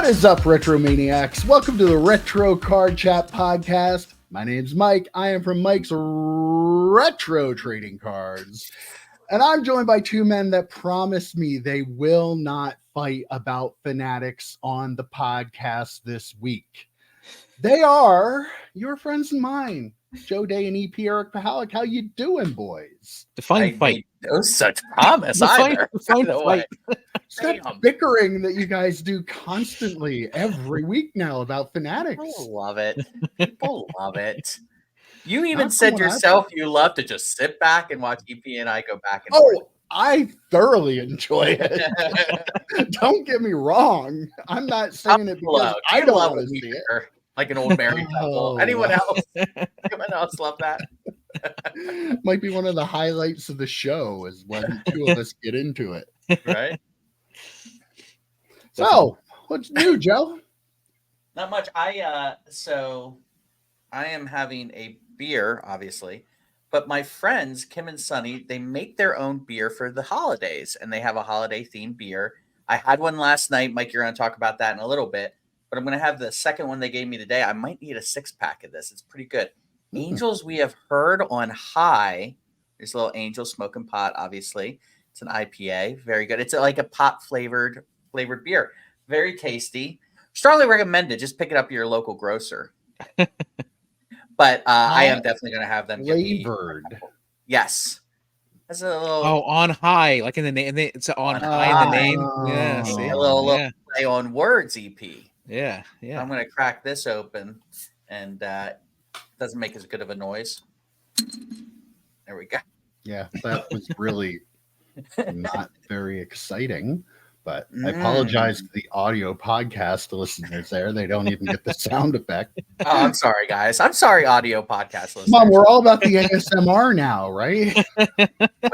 What is up, RetroManiacs? Welcome to the Retro Card Chat Podcast. My name's Mike. I am from Mike's Retro Trading Cards. And I'm joined by two men that promised me they will not fight about Fanatics on the podcast this week. They are your friends and mine, Joe Day and EP Eric Pahalik. How you doing, boys? Define fight. No such promise either. Define fight. It's that bickering that you guys do constantly every week now about Fanatics. People love it. People love it. You even said yourself you love to just sit back and watch EP and I go back and forth. I thoroughly enjoy it. Don't get me wrong. I'm not saying it because I don't want to see it. Like an old married couple. Anyone else? Anyone else love that? Might be one of the highlights of the show is when two of us get into it. Right? So, what's new, Joe? Not much. I am having a beer, obviously, but my friends, Kim and Sunny, they make their own beer for the holidays, and they have a holiday-themed beer. I had one last night. Mike, you're going to talk about that in a little bit, but I'm going to have the second one they gave me today. I might need a 6-pack of this. It's pretty good. Angels We Have Heard on High. There's a little Angel Smoking Pot, obviously. It's an IPA. Very good. It's like a pot-flavored beer. Very tasty. Strongly recommended. Just pick it up at your local grocer. But I am definitely going to have them. Flavored. Yes. That's a little. Oh, on high, like in the name. It's on high in the name. Yeah. See? A little play on words, EP. Yeah. I'm going to crack this open, and it doesn't make as good of a noise. There we go. Yeah, that was really not very exciting. But I apologize to the audio podcast listeners there. They don't even get the sound effect. Oh, I'm sorry, guys. I'm sorry, audio podcast listeners. Come on, we're all about the ASMR now, right?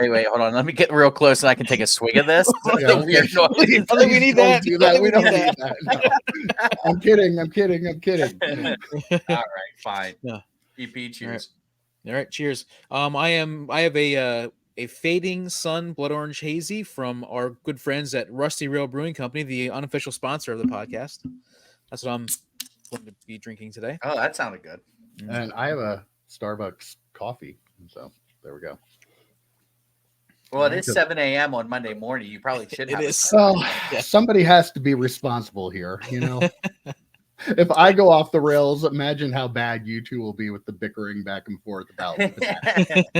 Wait, hold on. Let me get real close and I can take a swig of this. Yeah, Weird noise. Please, we need that. Do that. We don't need that. No. I'm kidding. All right, fine. Yeah. EP, cheers. All right, cheers. I have a Fading Sun Blood Orange Hazy from our good friends at Rusty Rail Brewing Company, the unofficial sponsor of the podcast. That's what I'm going to be drinking today. Oh, that sounded good. And I have a Starbucks coffee. So there we go. Well, it is 7 a.m. on Monday morning. You probably should have It is. Well, somebody has to be responsible here, you know. If I go off the rails, imagine how bad you two will be with the bickering back and forth about it.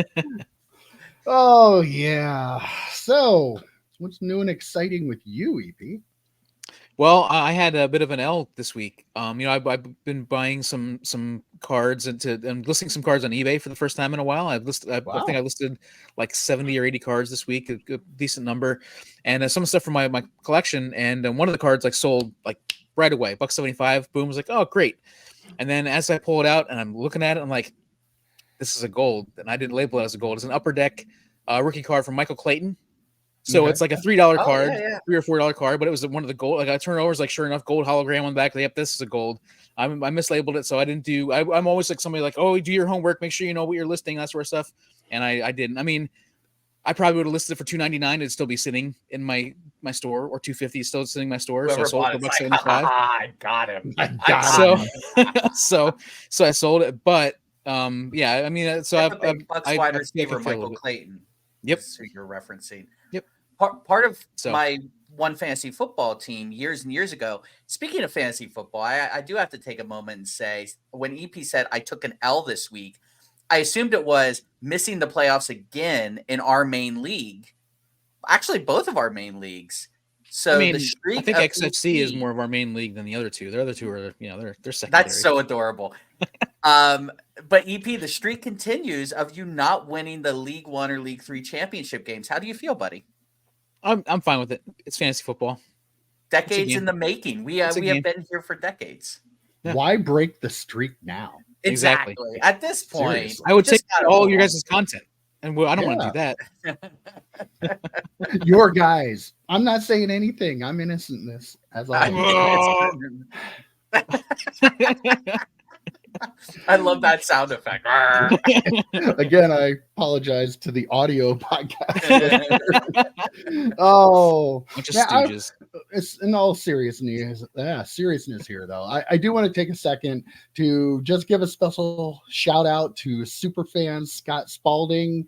Oh, yeah. So, what's new and exciting with you, EP? Well, I had a bit of an L this week. I've been buying some cards and listing some cards on eBay for the first time in a while. I think I listed like 70 or 80 cards this week, a decent number, and some stuff from my collection. And one of the cards like sold like right away, $1.75. Boom, was like, oh great. And then as I pull it out and I'm looking at it, I'm like, this is a gold, and I didn't label it as a gold. It's an Upper Deck rookie card from Michael Clayton. So It's like a $3 card, $3 or $4 card, but it was one of the gold. Like I turned it over, it's like sure enough, gold hologram on the back. Yep, this is a gold. I mislabeled it, so I didn't do. I'm always like somebody like, oh, do your homework, make sure you know what you're listing, that sort of stuff. And I didn't. I mean, I probably would have listed it for $2.99. It'd still be sitting in my store, or $2.50 is still sitting in my store. Whoever so I sold it for $1.75. I got him. So I sold it, but. Yeah, I mean, so Bucks wide receiver Michael Clayton. Yep, that's who you're referencing. Yep, part of my one fantasy football team years and years ago. Speaking of fantasy football, I do have to take a moment and say, when EP said I took an L this week, I assumed it was missing the playoffs again in our main league. Actually, both of our main leagues. So I think XFC is more of our main league than the other two. The other two are, they're secondary. That's so adorable. But EP, the streak continues of you not winning the League 1 or League 3 championship games. How do you feel, buddy? I'm fine with it. It's fantasy football. Decades in the making. We have been here for decades. Yeah. Why break the streak now? Exactly. At this point, seriously. I would take all your guys' content. And I don't want to do that. Your guys. I'm not saying anything. I'm innocent in this. As I I love that sound effect. Again, I apologize to the audio podcast. Oh, bunch of stooges. it's in all seriousness here, though. I do want to take a second to just give a special shout out to super fan Scott Spalding.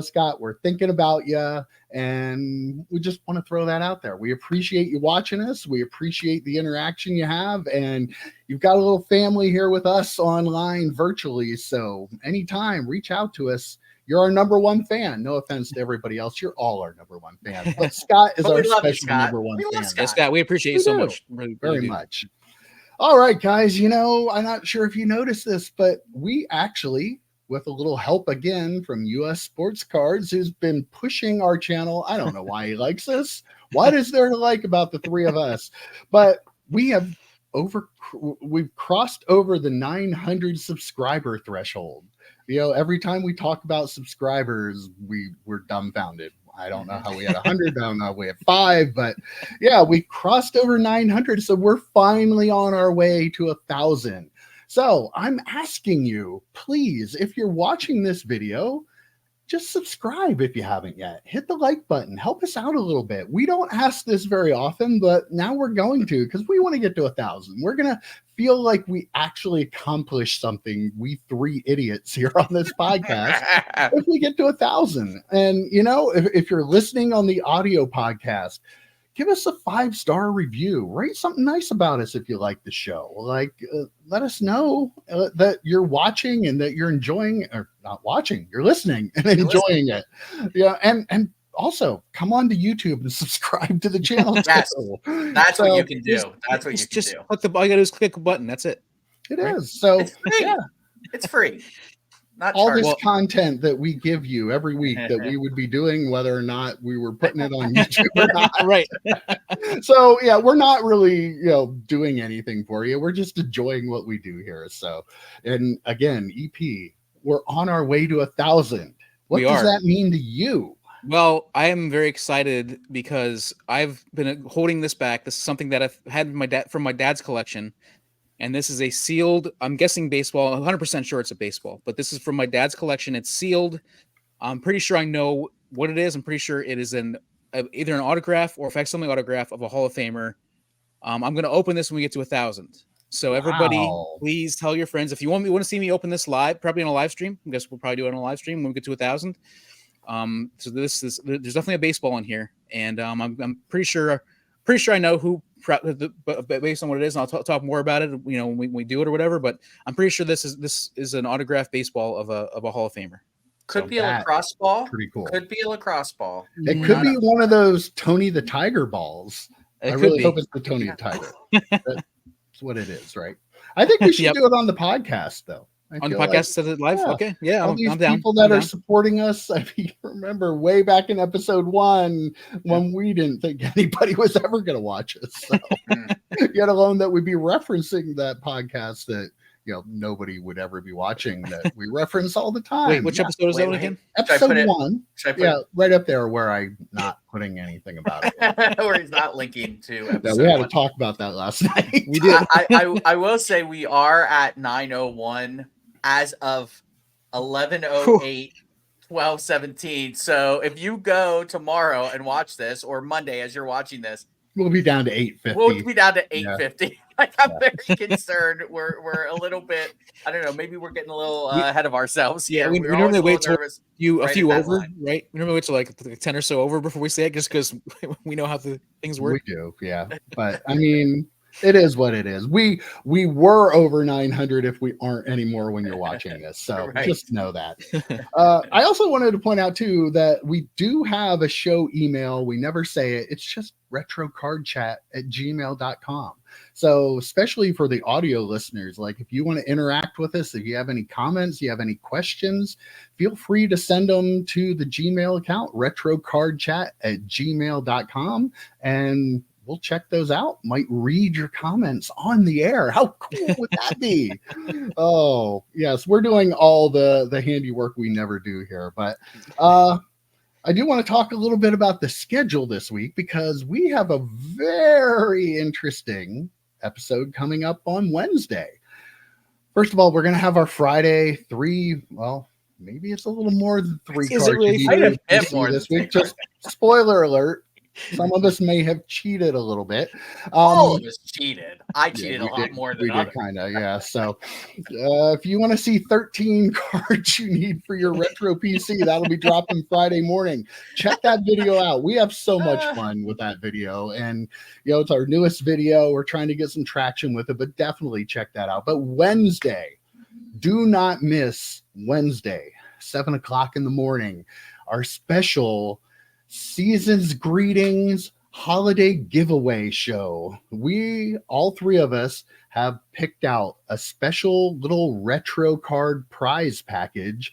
Scott, we're thinking about you, and we just want to throw that out there. We appreciate you watching us. We appreciate the interaction you have, and you've got a little family here with us online virtually. So anytime, reach out to us. You're our number one fan. No offense to everybody else. You're all our number one fan. But Scott is our special number one fan. Yes, Scott, we appreciate you so much. Really, very much. All right, guys. I'm not sure if you noticed this, but we actually, with a little help again from US Sports Cards, who's been pushing our channel. I don't know why he likes us. What is there to like about the three of us? But we've crossed over the 900 subscriber threshold. Every time we talk about subscribers, we're dumbfounded. I don't know how we had 100. I don't know how we had 5, but yeah, we crossed over 900. So we're finally on our way to 1,000. So I'm asking you, please, if you're watching this video, just subscribe if you haven't yet. Hit the like button. Help us out a little bit. We don't ask this very often, but now we're going to, because we want to get to 1,000. We're going to feel like we actually accomplished something, we three idiots here on this podcast, if we get to 1,000. And, if you're listening on the audio podcast, give us a 5-star review. Write something nice about us if you like the show. Let us know that you're watching and that you're enjoying, or not watching, you're listening and enjoying it. Yeah, and also come on to YouTube and subscribe to the channel. Yes, that's what you can do. That's what you can do. All you gotta do is click a button. That's it. It is. So it's free. Yeah, it's free. Not all this content that we give you every week that we would be doing, whether or not we were putting it on YouTube or not. Right. So yeah, we're not really, doing anything for you. We're just enjoying what we do here. So, and again, EP, we're on our way to 1,000. What does that mean to you? Well, I am very excited because I've been holding this back. This is something that I've had from my dad's collection. And this is a sealed, I'm guessing baseball, 100% sure it's a baseball, but this is from my dad's collection. It's sealed. I'm pretty sure I know what it is. I'm pretty sure it is either an autograph or facsimile autograph of a Hall of Famer. I'm going to open this when we get to 1,000. So everybody, please tell your friends. If you want to see me open this live, probably on a live stream. I guess we'll probably do it on a live stream when we get to 1,000. So there's definitely a baseball in here. And I'm pretty sure I know who, based on what it is, and I'll talk more about it, when we do it or whatever. But I'm pretty sure this is an autographed baseball of a Hall of Famer. Could be a lacrosse ball. Pretty cool. Could be a lacrosse ball. It could be one of those Tony the Tiger balls. I really hope it's the Tony the Tiger. That's what it is, right? I think we should do it on the podcast, though. On the podcast, set it live. Yeah. Okay, yeah, I'm down. People that are supporting us. I remember way back in episode 1 when we didn't think anybody was ever going to watch us. So, yet alone that we'd be referencing that podcast that nobody would ever be watching, that we reference all the time. Wait, which episode is that again? Episode 1. Yeah, right up there where I'm not putting anything about it. Where he's not linking to episode 1. We had to talk about that last night. We did. I will say we are at 9:01 as of 11:08, 12:17. So if you go tomorrow and watch this, or Monday as you're watching this, we'll be down to 8:50. We'll be down to 8:50. Yeah. I'm very concerned. We're a little bit, I don't know, maybe we're getting a little ahead of ourselves. Yeah, we normally wait till a few over, right? We normally wait till like 10 or so over before we say it, just because we know how the things work. We do, yeah. But I mean, it is what it is. We were over 900 if we aren't anymore when you're watching this. So just know that. I also wanted to point out, too, that we do have a show email. We never say it. It's just retrocardchat@gmail.com. So especially for the audio listeners, like if you want to interact with us, if you have any comments, you have any questions, feel free to send them to the Gmail account, retrocardchat@gmail.com. And we'll check those out. Might read your comments on the air. How cool would that be? Oh, yes. We're doing all the handiwork we never do here. But I do want to talk a little bit about the schedule this week, because we have a very interesting episode coming up on Wednesday. First of all, we're going to have our Friday 3. Well, maybe it's a little more than 3 cards. Really? This week. Just spoiler alert. Some of us may have cheated a little bit. All of us cheated. I Yeah, cheated we a lot did. more than We did others. kind of, yeah. So if you want to see 13 cards you need for your retro PC, that'll be dropping Friday morning. Check that video out. We have so much fun with that video. And, it's our newest video. We're trying to get some traction with it, but definitely check that out. But Wednesday, do not miss Wednesday, 7 o'clock in the morning, our special Season's Greetings holiday giveaway show. We, all three of us, have picked out a special little retro card prize package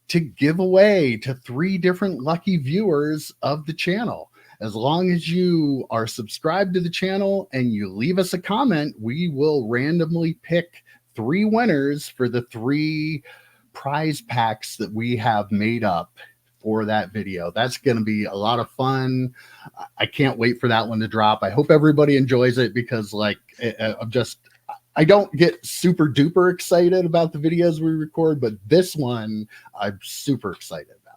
to give away to 3 different lucky viewers of the channel. As long as you are subscribed to the channel and you leave us a comment, we will randomly pick 3 winners for the 3 prize packs that we have made up for that video. That's going to be a lot of fun. I can't wait for that one to drop. I hope everybody enjoys it because I don't get super duper excited about the videos we record, but this one I'm super excited about.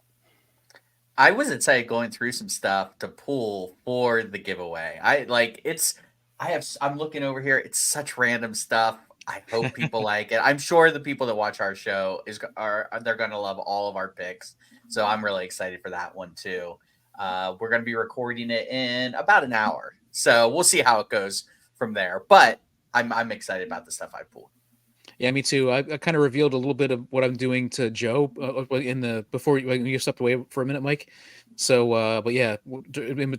I was excited going through some stuff to pull for the giveaway. I'm looking over here. It's such random stuff. I hope people like it. I'm sure the people that watch our show they're going to love all of our picks. So I'm really excited for that one too. We're going to be recording it in about an hour. So we'll see how it goes from there. But I'm excited about the stuff I pulled. Yeah, me too. I kind of revealed a little bit of what I'm doing to Joe before you stepped away for a minute, Mike. So, but yeah,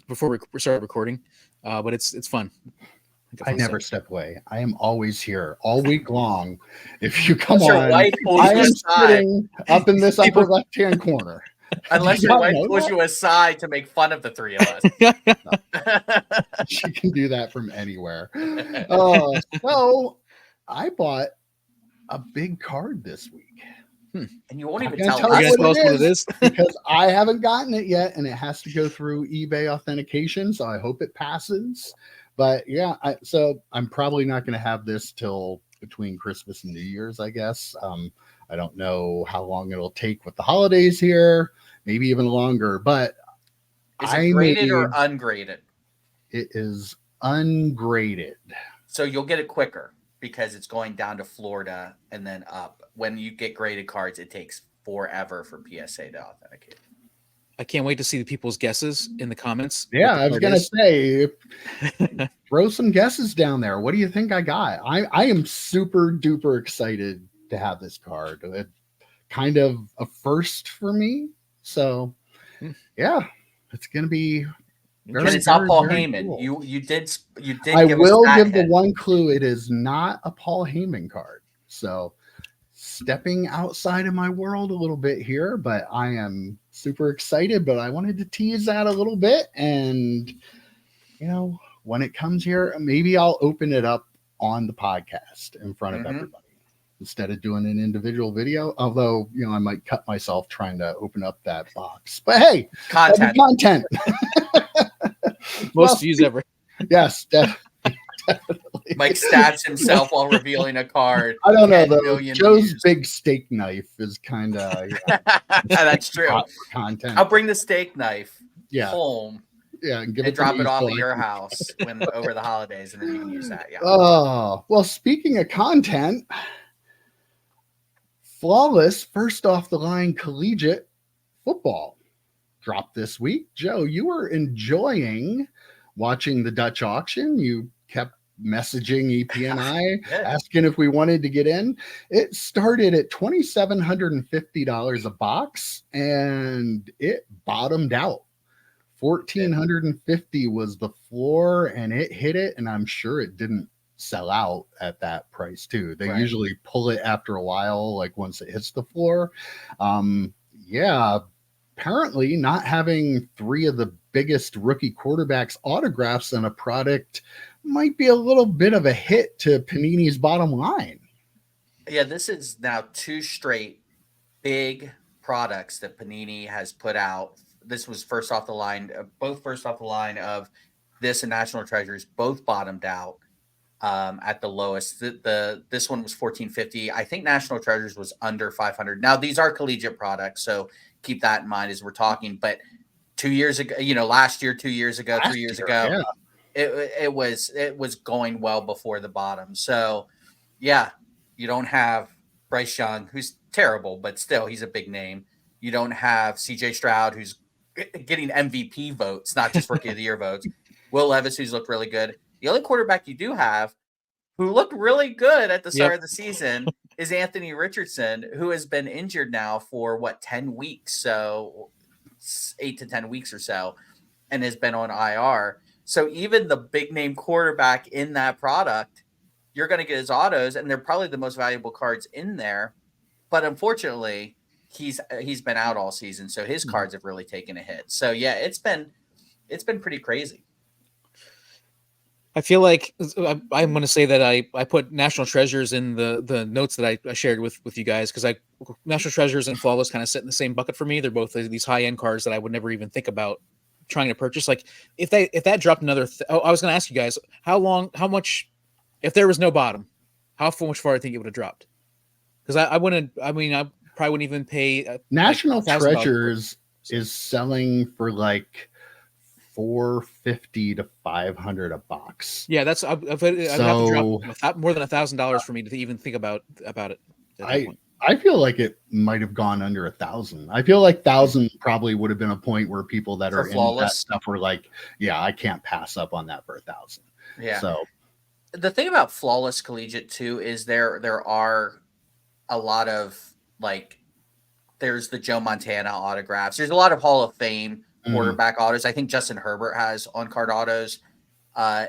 before we start recording, but it's fun. I never step away. I am always here all week long. If you come Unless on, your wife pulls I you am aside. sitting up in this upper left-hand corner. Unless your wife pulls you aside to make fun of the 3 of us. She can do that from anywhere. So I bought a big card this week. And you won't even tell tell us us what it is because I haven't gotten it yet, and it has to go through eBay authentication. So I hope it passes. But yeah, so I'm probably not going to have this till between Christmas and New Year's, I guess. I don't know how long it'll take with the holidays here, maybe even longer. But is it graded or ungraded? It is ungraded. So you'll get it quicker because it's going down to Florida and then up. When you get graded cards, it takes forever for PSA to authenticate. I can't wait to see the people's guesses in the comments. Yeah, I was going to say, throw some guesses down there. What do you think I got? I am super duper excited to have this card. It's kind of a first for me. So, yeah, it's going to be very, and it's not Paul Heyman. Cool. You did. I will give the one clue. It is not a Paul Heyman card. So, stepping outside of my world a little bit here, but I am super excited. But I wanted to tease that a little bit, and when it comes here, maybe I'll open it up on the podcast in front of everybody instead of doing an individual video. Although I might cut myself trying to open up that box. But hey, content. Most views ever. Yes, definitely. Mike stats himself while revealing a card. I don't know though. Joe's views. Big steak knife is kind of that's true. Content. I'll bring the steak knife home. Yeah, and drop it off at your house over the holidays, and then you can use that. Yeah. Oh well, speaking of content, flawless first off the line collegiate football dropped this week. Joe, you were enjoying watching the Dutch auction. You kept messaging EP and I asking if we wanted to get in. It started at $2,750 a box and it bottomed out. $1,450 was the floor and it hit it, and I'm sure it didn't sell out at that price too. They usually pull it after a while, like once it hits the floor. Apparently not having 3 of the biggest rookie quarterbacks autographs on a product might be a little bit of a hit to Panini's bottom line. Yeah, this is now 2 straight big products that Panini has put out. This was both first off the line of this and National Treasures, both bottomed out at the lowest. This one was $1,450. I think National Treasures was under $500. Now these are collegiate products, so keep that in mind as we're talking. But 2 years ago, last year, 2 years ago, 3 years ago. Yeah. It was going well before the bottom. So, yeah, you don't have Bryce Young, who's terrible, but still he's a big name. You don't have C.J. Stroud, who's getting MVP votes, not just Rookie of the Year votes. Will Levis, who's looked really good. The only quarterback you do have who looked really good at the start of the season is Anthony Richardson, who has been injured now for 10 weeks, so 8 to 10 weeks or so, and has been on IR. So even the big name quarterback in that product, you're going to get his autos, and they're probably the most valuable cards in there. But unfortunately, he's been out all season, so his cards have really taken a hit. So yeah, it's been pretty crazy. I feel like I'm going to say that I put National Treasures in the notes that I shared with you guys, because National Treasures and Flawless kind of sit in the same bucket for me. They're both these high end cards that I would never even think about trying to purchase. Like if that dropped another, I was going to ask you guys how much, if there was no bottom, how much far I think it would have dropped. Because I probably wouldn't even pay. National Treasures is selling for like $450 to $500 a box. Yeah, that's I'd have to drop more than $1,000 for me to even think about it. I feel like it might have gone under 1,000. I feel like 1,000 probably would have been a point where people that are in that stuff were like, yeah, I can't pass up on that for 1,000. Yeah. So the thing about Flawless Collegiate too is there are a lot of there's the Joe Montana autographs. There's a lot of Hall of Fame quarterback autos. I think Justin Herbert has on-card autos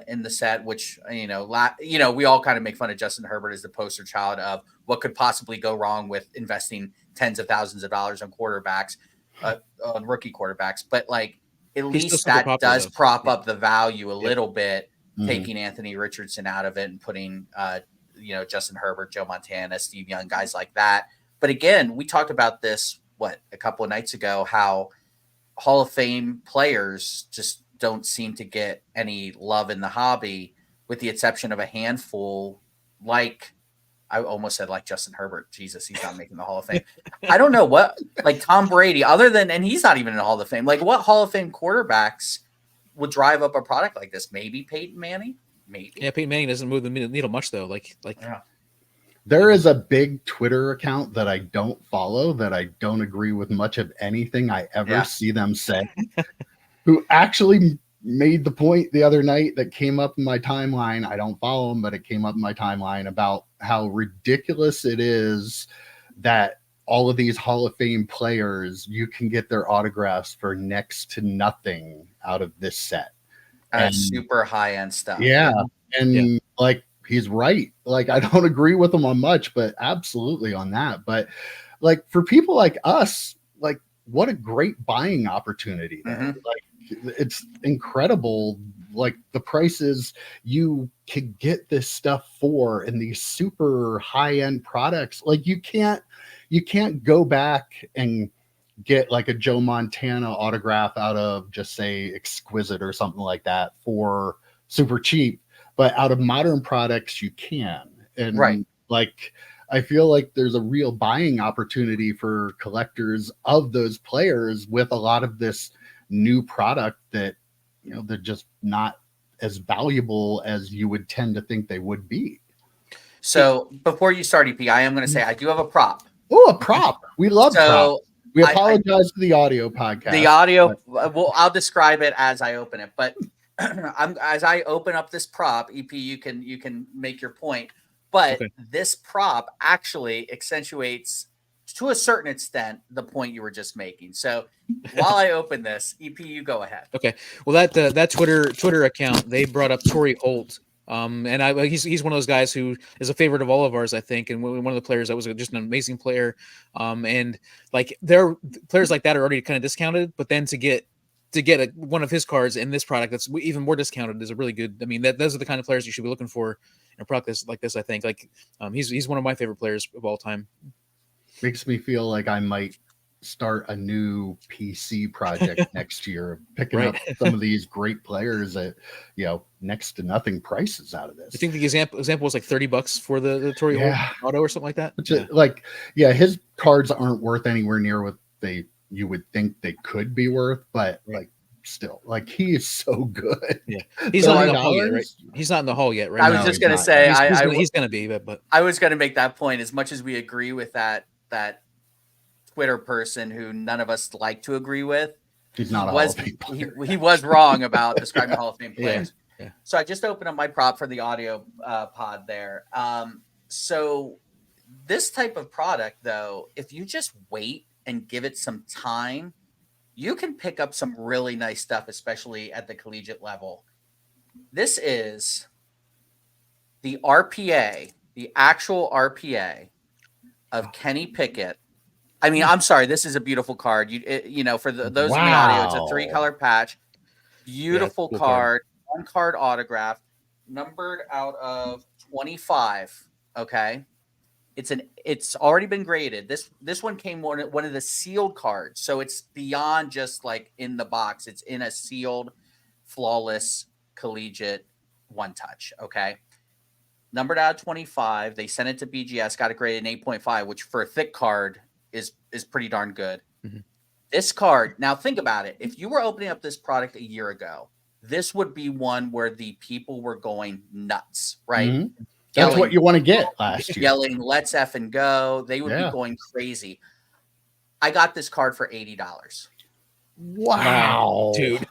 in the set, which we all kind of make fun of Justin Herbert as the poster child of what could possibly go wrong with investing tens of thousands of dollars on quarterbacks, on rookie quarterbacks. But at least that does prop up the value a little bit, taking Anthony Richardson out of it and putting Justin Herbert, Joe Montana, Steve Young, guys like that. But again, we talked about this a couple of nights ago, how Hall of Fame players just don't seem to get any love in the hobby, with the exception of a handful. I almost said Justin Herbert. Jesus, he's not making the Hall of Fame. I don't know what, Tom Brady, and he's not even in the Hall of Fame. What Hall of Fame quarterbacks would drive up a product like this? Maybe Peyton Manning. Maybe. Yeah, Peyton Manning doesn't move the needle much though. Yeah. There is a big Twitter account that I don't follow, that I don't agree with much of anything I ever see them say, who actually made the point the other night that came up in my timeline. I don't follow them, but it came up in my timeline about how ridiculous it is that all of these Hall of Fame players, you can get their autographs for next to nothing out of this set. And super high-end stuff. Yeah. And he's right. I don't agree with him on much, but absolutely on that. But for people like us, what a great buying opportunity there. It's incredible. The prices you could get this stuff for in these super high-end products. You can't go back and get a Joe Montana autograph out of just say Exquisite or something like that for super cheap. But out of modern products, you can. And I feel like there's a real buying opportunity for collectors of those players with a lot of this new product that, they're just not as valuable as you would tend to think they would be. So before you start, EP, I am going to say I do have a prop. Oh, a prop. We love props. We apologize for the audio podcast. The audio, I'll describe it as I open it. But as I open up this prop, EP, you can make your point. But this prop actually accentuates, to a certain extent, the point you were just making. So while I open this, EP, you go ahead. Okay. Well, that Twitter account, they brought up Torrey Holt. And he's one of those guys who is a favorite of all of ours, I think, and one of the players that was just an amazing player. And there are players like that are already kind of discounted, but then to get one of his cards in this product that's even more discounted is a really good. I mean, those are the kind of players you should be looking for in a product like this. I think he's one of my favorite players of all time. Makes me feel like I might start a new PC project next year, picking up some of these great players at next to nothing prices out of this. I think the example was $30 for the Torrey Holt auto or something like that. His cards aren't worth anywhere near what they you would think they could be worth, but like still, like he is so good. Yeah, he's not in the hall yet, right? He's not in the hall yet, right? I was just gonna say he's gonna be, but I was gonna make that point. As much as we agree with that Twitter person who none of us like to agree with, he's not a Hall of Fame player. He was wrong about describing Hall of Fame players. Yeah. So I just opened up my prop for the audio pod there. So this type of product, though, if you just wait and give it some time, you can pick up some really nice stuff, especially at the collegiate level. This is the RPA, the actual RPA of Kenny Pickett. I mean, I'm sorry, this is a beautiful card. You know, for those in the audio, it's a 3-color patch. Beautiful card. 1-card autograph, numbered out of 25. Okay. It's already been graded. This one came one of the sealed cards. So it's beyond just like in the box. It's in a sealed, flawless collegiate one touch. Okay. Numbered out of 25. They sent it to BGS, got it graded an 8.5, which for a thick card is pretty darn good. Mm-hmm. This card, now think about it. If you were opening up this product a year ago, this would be one where the people were going nuts, right? Mm-hmm. That's what you want to get last year. Yelling, let's effing go. They would be going crazy. I got this card for $80. Wow. Dude.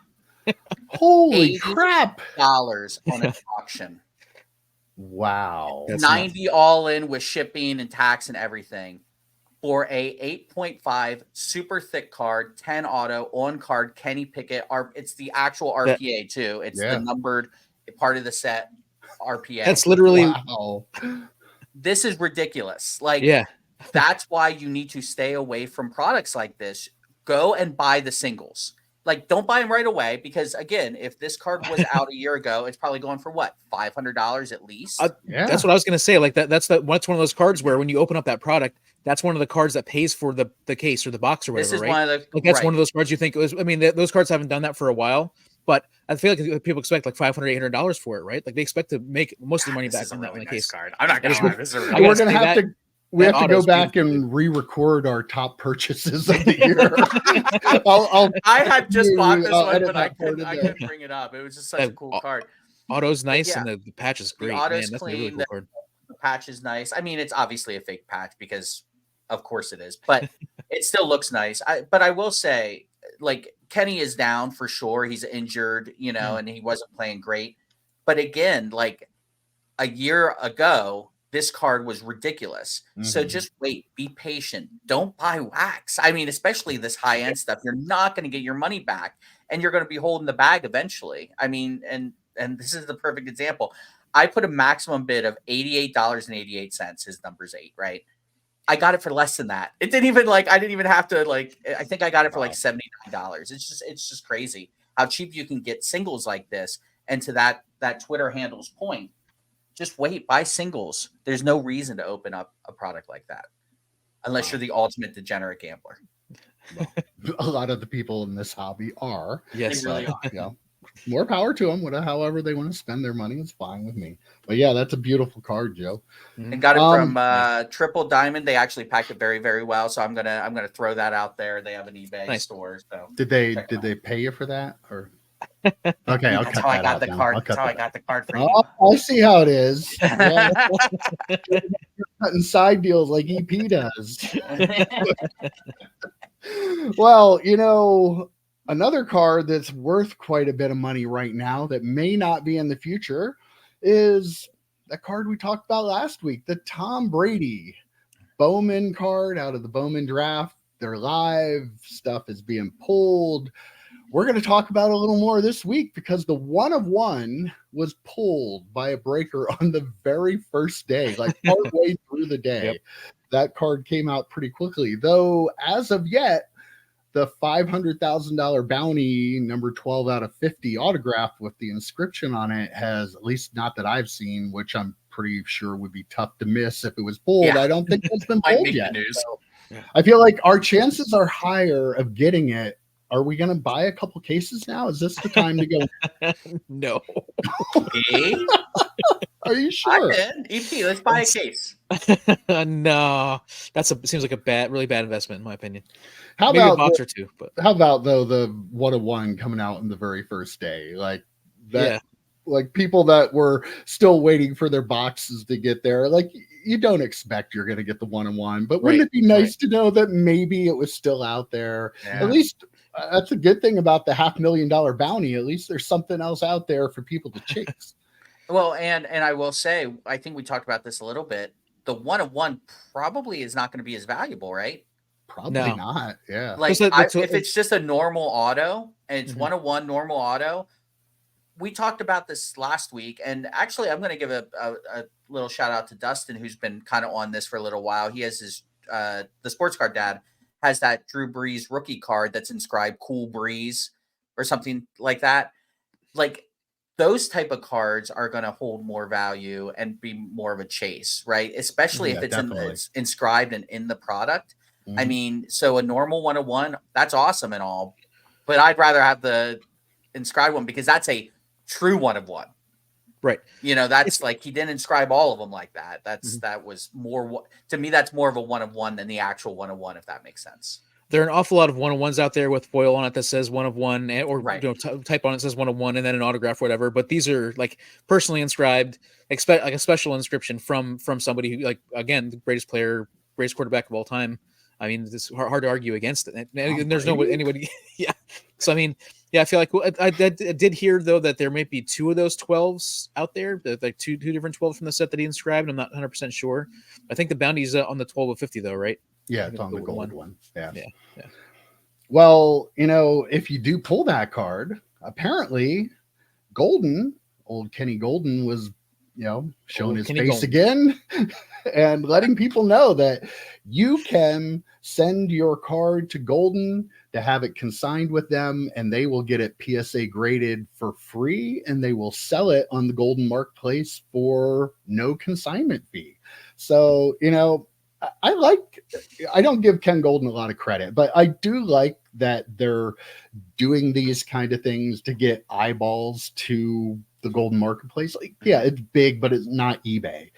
Holy crap. $80 on an auction. Wow. That's 90 all in with shipping and tax and everything. For a 8.5 super thick card, 10 auto on card, Kenny Pickett. It's the actual RPA too. It's the numbered part of the set RPA. That's literally This is ridiculous. Like, that's why you need to stay away from products like this. Go and buy the singles. Like, don't buy them right away because, again, if this card was out a year ago, it's probably going for what, $500 at least. That's what I was going to say. Like that's one of those cards where when you open up that product, that's one of the cards that pays for the case or the box or whatever. This is right? one of the, like that's one of those cards you think it was. I mean, those cards haven't done that for a while, but I feel like people expect like $500, $800 for it, right? Like they expect to make most of the money back on that really case card. I'm not going to lie. This is a really we're going to have to. We have to go back and re-record our top purchases of the year. I had just bought this one, but I couldn't bring it up. It was just such a cool card. Auto's nice, and the patch is great. The auto's that's clean. A really cool card. The patch is nice. I mean, it's obviously a fake patch because, of course, it is. But it still looks nice. But I will say, like, Kenny is down for sure. He's injured, and he wasn't playing great. But again, like a year ago, this card was ridiculous. Mm-hmm. So just wait, be patient. Don't buy wax. I mean, especially this high-end stuff. You're not going to get your money back, and you're going to be holding the bag eventually. I mean, and this is the perfect example. I put a maximum bid of $88.88. His number's 8, right? I got it for less than that. It didn't even I didn't even have to I think I got it for like $79. It's just crazy how cheap you can get singles like this. And to that Twitter handle's point, just wait, buy singles. There's no reason to open up a product like that unless you're the ultimate degenerate gambler. Well, a lot of the people in this hobby are. Yes, they really are. More power to them. However they want to spend their money, it's fine with me. But yeah, that's a beautiful card, Joe. And got it from Triple Diamond. They actually packed it very, very well. So I'm gonna throw that out there. They have an eBay store. So did they pay you for that or? Okay, I'll that's cut how that I got out the then. card. That's how I got the card for you. I see how it is. Yeah. Cutting side deals like EP does. Well, another card that's worth quite a bit of money right now that may not be in the future is that card we talked about last week, the Tom Brady Bowman card out of the Bowman Draft. Their live stuff is being pulled. We're going to talk about it a little more this week because the 1 of 1 was pulled by a breaker on the very first day, like partway through the day. Yep. That card came out pretty quickly, though. As of yet, the $500,000 bounty number 12 out of 50 autograph with the inscription on it has, at least not that I've seen, which I'm pretty sure would be tough to miss if it was pulled. Yeah. I don't think it's been pulled yet. So I feel like our chances are higher of getting it. Are we going to buy a couple cases now? Is this the time to go? No. Are you sure? EP, let's buy a case. No, seems like a really bad investment in my opinion. How Maybe about a box or two, but how about though the 1-of-1 coming out in the very first day, like that? yeah, Like people that were still waiting for their boxes to get there, like you don't expect you're going to get the 1-of-1, but wouldn't right, it be nice right. to know that maybe it was still out there? At Yeah. least that's a good thing about the $500,000 bounty. At least there's something else out there for people to chase. Well, and I will say, I think we talked about this a little bit. The 1-of-1 probably is not going to be as valuable, right? Probably No, not. Yeah. Like, if it's just a normal auto and it's Mhm. 1-of-1 normal auto, we talked about this last week, and actually, I'm going to give a little shout out to Dustin, who's been kind of on this for a little while. He has his the sports card dad has that Drew Brees rookie card that's inscribed "Cool Breeze" or something like that. Like those type of cards are going to hold more value and be more of a chase, right? Especially if it's inscribed and in the product. Mhm. I mean, so a normal 1-of-1, that's awesome and all, but I'd rather have the inscribed one because that's a true 1-of-1. right. That's like he didn't inscribe all of them like that. That was more to me. That's more of a 1-of-1 than the actual 1-of-1, if that makes sense. There are an awful lot of 1-of-1s out there with foil on it that says 1-of-1, or Right. type on it says 1-of-1 and then an autograph, or whatever. But these are like personally inscribed, like a special inscription from somebody who, like, again, the greatest player, greatest quarterback of all time. I mean, it's hard to argue against it. And there's no anybody. Yeah. So I mean, yeah, I feel like I did hear though that there might be 2 of those 12s out there, like two different 12s from the set that he inscribed. I'm not 100% sure. I think the bounty's on the 12 of 50 though, right? Yeah, it's on the gold one. Yeah. Yeah. Well, if you do pull that card, apparently old Kenny Golden was, showing his face again and letting people know that you can send your card to Golden to have it consigned with them, and they will get it PSA graded for free, and they will sell it on the Golden Marketplace for no consignment fee. So, I don't give Ken Golden a lot of credit, but I do like that they're doing these kind of things to get eyeballs to the Golden Marketplace. Like, yeah, it's big, but it's not eBay,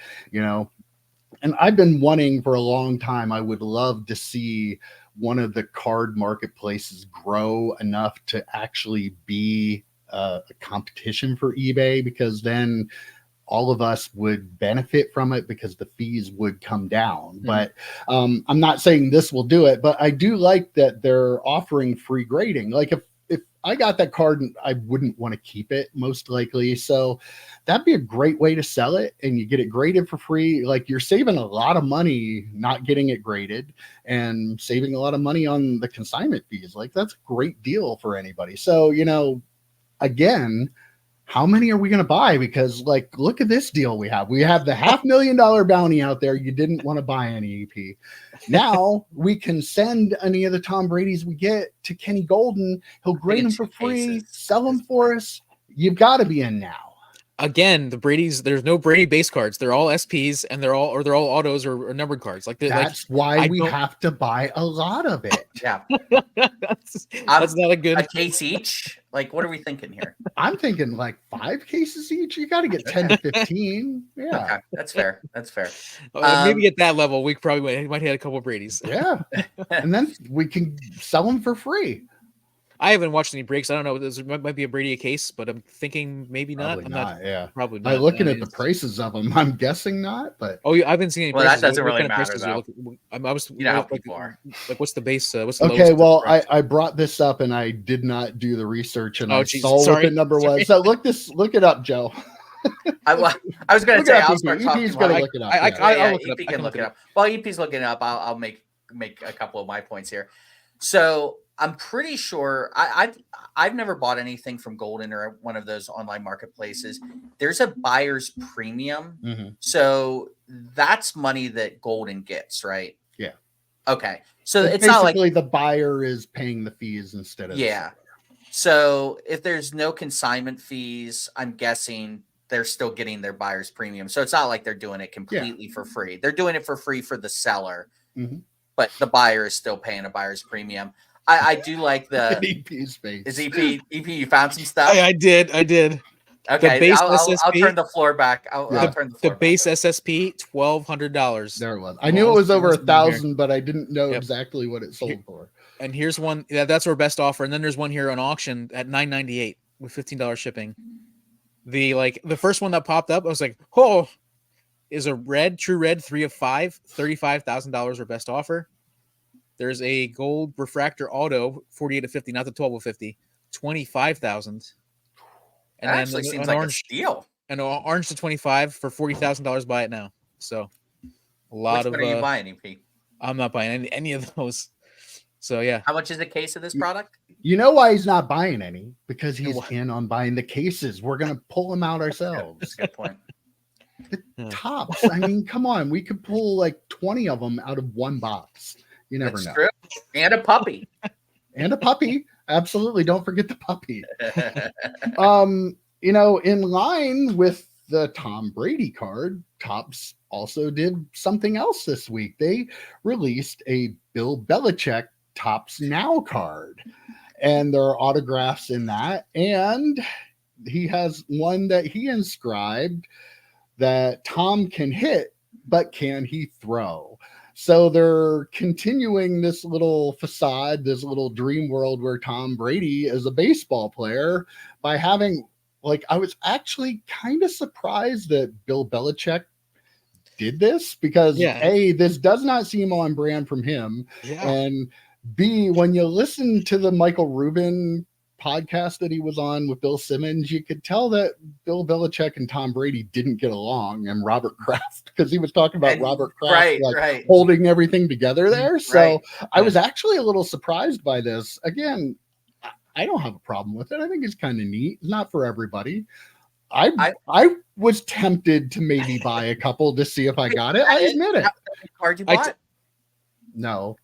And I've been wanting for a long time. I would love to see one of the card marketplaces grow enough to actually be a competition for eBay, because then all of us would benefit from it because the fees would come down. Mm-hmm. But I'm not saying this will do it, but I do like that they're offering free grading. Like if I got that card, I wouldn't want to keep it most likely. So that'd be a great way to sell it, and you get it graded for free. Like, you're saving a lot of money not getting it graded and saving a lot of money on the consignment fees. Like, that's a great deal for anybody. So, again, how many are we going to buy? Because, like, look at this deal we have. We have the $500,000 bounty out there. You didn't want to buy any EP. Now we can send any of the Tom Brady's we get to Kenny Golden. He'll grade them for free, sell them for us. You've got to be in now. Again, the Brady's, there's no Brady base cards. They're all SPs, and they're all autos or numbered cards. That's why we have to buy a lot of it. Yeah. that's not a good case each. Like, what are we thinking here? I'm thinking like 5 cases each. You got to get 10 to 15. Yeah. Okay. That's fair. That's fair. Maybe at that level, we probably might have a couple of Brady's. Yeah. And then we can sell them for free. I haven't watched any breaks. I don't know. There might be a Brady case, but I'm thinking maybe not. Probably not. Yeah. Probably not. By looking at the prices of them, I'm guessing not. But I haven't seen any. Well, prices. that doesn't really matter. I was, how like, people are. Like, what's the base? What's the okay? Well, I brought this up and I did not do the research, and I saw what the number was. So look it up, Joe. I was going to say I'll start talking. EP's going to look it up. EP can look it up. While EP's looking it up, I'll make a couple of my points here. So I'm pretty sure I've never bought anything from Golden or one of those online marketplaces. There's a buyer's premium. Mm-hmm. So that's money that Golden gets, right? Yeah. Okay. So it's basically not like the buyer is paying the fees instead of the So if there's no consignment fees, I'm guessing they're still getting their buyer's premium. So it's not like they're doing it completely for free. They're doing it for free for the seller, but the buyer is still paying a buyer's premium. I do like the EP's face. Is EP? You found some stuff? I did. Okay, base I'll SSP turn the floor back. I'll turn the floor The base back. SSP $1,200. There it was. I knew it was over 1,000, but I didn't know Yep. exactly what it sold for. And here's one. Yeah, that's our best offer. And then there's one here on auction at $998 with $15 shipping. The first one that popped up, I was like, oh, is a true red 3 of 5, $35,000 our best offer. There's a gold refractor auto 48 of 50, not the 12 of 50, 25,000. And that actually seems like orange, a steal. And orange to 25 for $40,000. Buy it now. So a lot Which one are you buying, EP? I'm not buying any of those. So yeah. How much is a case of this product? You know why he's not buying any? Because he's in on buying the cases. We're gonna pull them out ourselves. That's a good point. The tops. I mean, come on. We could pull like 20 of them out of one box. You never know. True. And a puppy. And a puppy. Absolutely. Don't forget the puppy. In line with the Tom Brady card, Topps also did something else this week. They released a Bill Belichick Topps Now card, and there are autographs in that. And he has one that he inscribed that Tom can hit, but can he throw? So they're continuing this little facade, this little dream world where Tom Brady is a baseball player by having, I was actually kind of surprised that Bill Belichick did this because A, this does not seem on brand from him. Yeah. And B, when you listen to the Michael Rubin podcast that he was on with Bill Simmons, you could tell that Bill Belichick and Tom Brady didn't get along, and Robert Kraft, because he was talking about Robert Kraft holding everything together there. So I was actually a little surprised by this. Again, I don't have a problem with it. I think it's kind of neat. It's not for everybody. I was tempted to maybe buy a couple to see if I got it. I admit it. Card you bought? No.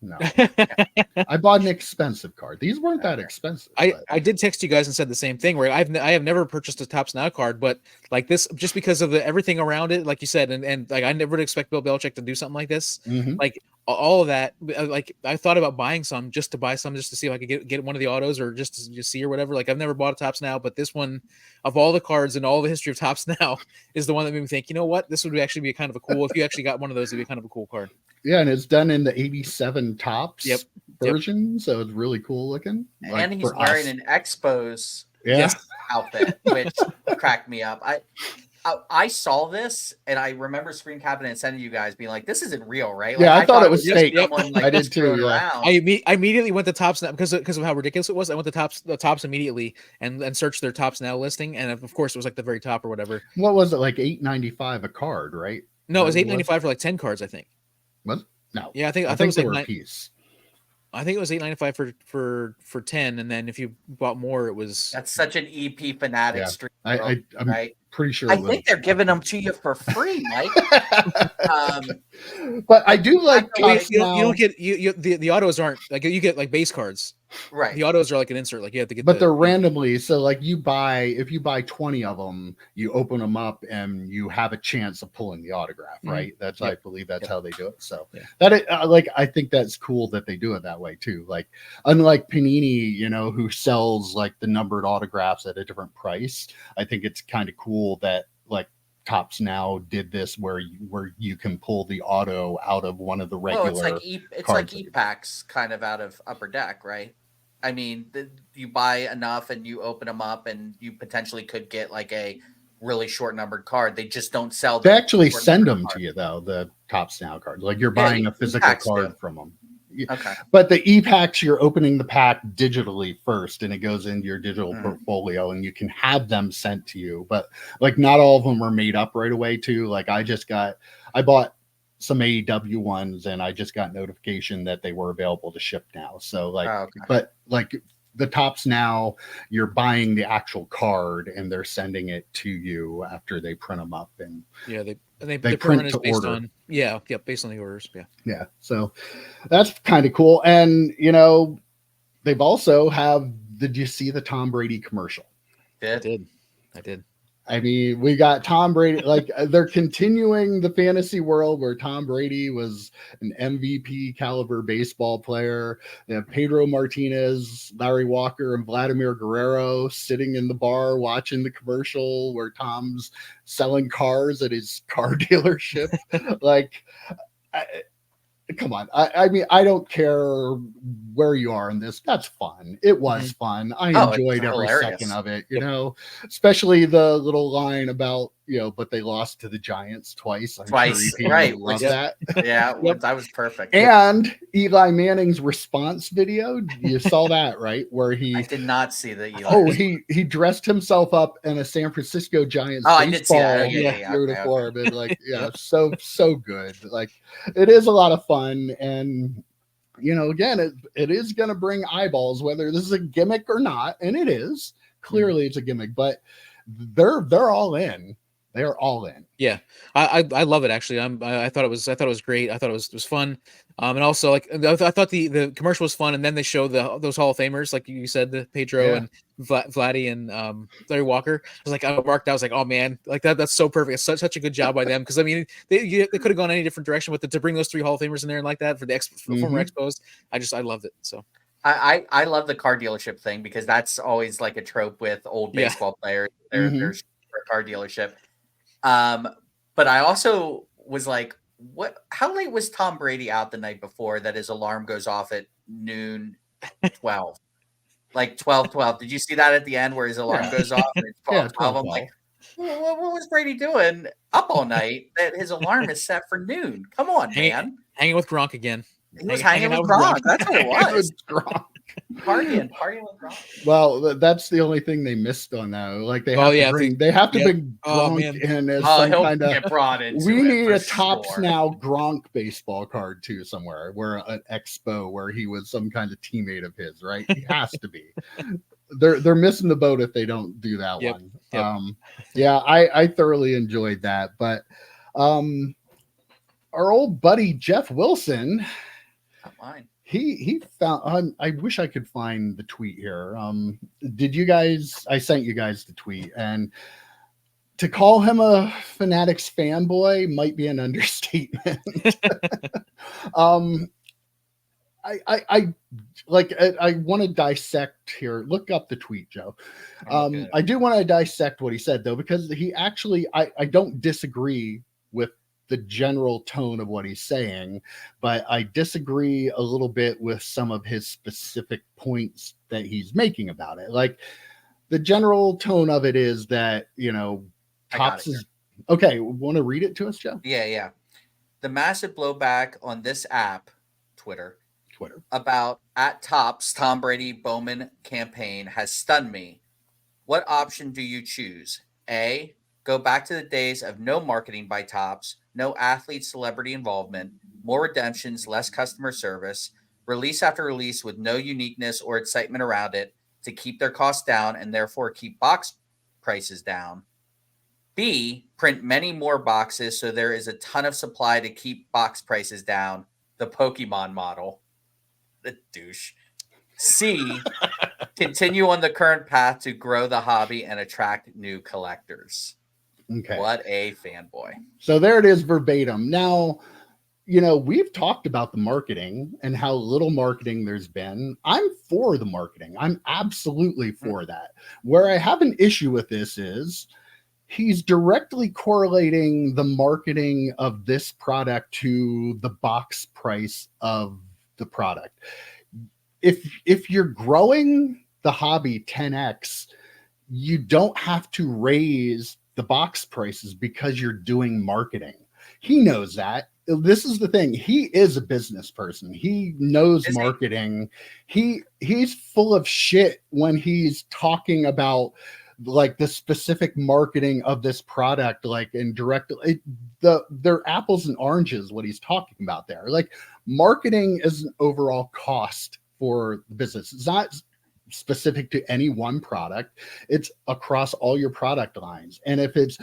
I bought an expensive card. These weren't that expensive. I did text you guys and said the same thing, where I have never purchased a Topps Now card, but like this, just because of everything around it, like you said, and like I never would expect Bill Belichick to do something like this. Mm-hmm. Like all of that, like I thought about buying some just to see if I could get one of the autos or just to see or whatever. Like I've never bought a Topps Now, but this one, of all the cards and all the history of Topps Now, is the one that made me think, you know what, this would actually be kind of a cool. If you actually got one of those, it'd be kind of a cool card. Yeah, and it's done in the 87 Topps version, so it's really cool looking. And he's wearing an Expos outfit, which cracked me up. I saw this, and I remember screen capping and sending you guys being like, "This isn't real, right?" Like, I thought it was fake. I did too. Yeah. I immediately went to Topps Now because of how ridiculous it was. I went to the Topps immediately and searched their Topps Now listing, and of course it was like the very top or whatever. What was it, like $8.95 a card, right? No, it was $8.95 for like 10 cards, I think. What? No. Yeah, I think it was like a piece. I think it was $8.95 for 10, and then if you bought more, it was. That's such an EP fanatic stream. I'm right? pretty sure. I think they're giving them to you for free, Mike. But I do like you don't get the autos aren't like you get like base cards. Right. The autos are like an insert, like you have to get. But they're randomly, so like if you buy 20 of them, you open them up and you have a chance of pulling the autograph, right? That's I believe that's how they do it. So that I think that's cool that they do it that way too. Like unlike Panini, who sells like the numbered autographs at a different price, I think it's kind of cool that like Topps Now did this where you can pull the auto out of one of the regular. Well, it's like e-packs kind of out of Upper Deck, right? I mean, you buy enough and you open them up, and you potentially could get like a really short numbered card. They just don't sell. They actually send them to you though. The Topps Now cards, like you're buying a physical card from them. Okay. But the e-packs, you're opening the pack digitally first, and it goes into your digital portfolio, and you can have them sent to you. But like, not all of them are made up right away too. Like I bought some AEW ones, and I just got notification that they were available to ship now. So like, but like the Topps Now, you're buying the actual card, and they're sending it to you after they print them up, and they print to based order. On based on the orders. Yeah. So that's kind of cool. And they've also did you see the Tom Brady commercial? I did. I mean, we got Tom Brady. Like they're continuing the fantasy world where Tom Brady was an MVP caliber baseball player. They have Pedro Martinez, Larry Walker, and Vladimir Guerrero sitting in the bar watching the commercial where Tom's selling cars at his car dealership. Like, come on. I mean, I don't care where you are in this. That's fun. It was fun. I enjoyed every second of it, you know, especially the little line about, you know, but they lost to the Giants twice. I'm Twice, sure right. Love that. Yeah, that was perfect. And Eli Manning's response video. You saw that, right? Where I did not see the Eli. Oh, he dressed himself up in a San Francisco Giants I did see that. uniform. Okay. And like, yeah, so good. Like it is a lot of fun. And you know, again, it is gonna bring eyeballs, whether this is a gimmick or not, and it is. Clearly it's a gimmick, but they're all in. They're all in. Yeah, I love it actually. I thought it was great. I thought it was fun. And also like I thought the commercial was fun, and then they show those Hall of Famers, like you said, the Pedro and Vladdy and Larry Walker. I was like, I marked. I was like, oh man, like that's so perfect. It's such a good job by them, because I mean they could have gone any different direction with to bring those 3 Hall of Famers in there and like that for the former Expos. I loved it. So I love the car dealership thing, because that's always like a trope with old baseball players. There's a car dealership. But I also was like, how late was Tom Brady out the night before that his alarm goes off at noon 12? Like 12:12. Did you see that at the end where his alarm goes off and it's 12:12? I'm like, what was Brady doing up all night that his alarm is set for noon? Come on, man. Hanging with Gronk again. He was hanging with Gronk. That's what it was. Partying with Gronk. Well, that's the only thing they missed on that. Like they have to bring Gronk in as some kind of. We need a Topps Now Gronk baseball card too somewhere, where an expo where he was some kind of teammate of his. Right, he has to be. They're missing the boat if they don't do that one. Yeah, I thoroughly enjoyed that, but our old buddy Geoff Wilson. Not mine. He found. I wish I could find the tweet here. Did you guys? I sent you guys the tweet, and to call him a Fanatics fanboy might be an understatement. I want to dissect here. Look up the tweet, Joe. I do want to dissect what he said though, because he actually I don't disagree with the general tone of what he's saying, but I disagree a little bit with some of his specific points that he's making about it. Like the general tone of it is that, you know, Topps is okay. Want to read it to us, Joe? Yeah. The massive blowback on this app, Twitter, about at Topps Tom Brady Bowman campaign has stunned me. What option do you choose? A, go back to the days of no marketing by Topps, no athlete celebrity involvement, more redemptions, less customer service, release after release with no uniqueness or excitement around it to keep their costs down and therefore keep box prices down. B, print many more boxes so there is a ton of supply to keep box prices down, the Pokemon model. The douche. C, continue on the current path to grow the hobby and attract new collectors. Okay. What a fanboy. So there it is verbatim. Now, you know, we've talked about the marketing and how little marketing there's been. I'm for the marketing. I'm absolutely for that. Where I have an issue with this is he's directly correlating the marketing of this product to the box price of the product. If you're growing the hobby 10x, you don't have to raise the box prices because you're doing marketing. He knows that. This is the thing. He is a business person. He knows marketing. He's full of shit when he's talking about like the specific marketing of this product, like in direct. They're apples and oranges. What he's talking about there, like marketing is an overall cost for the business. It's not specific to any one product. It's across all your product lines. And if it's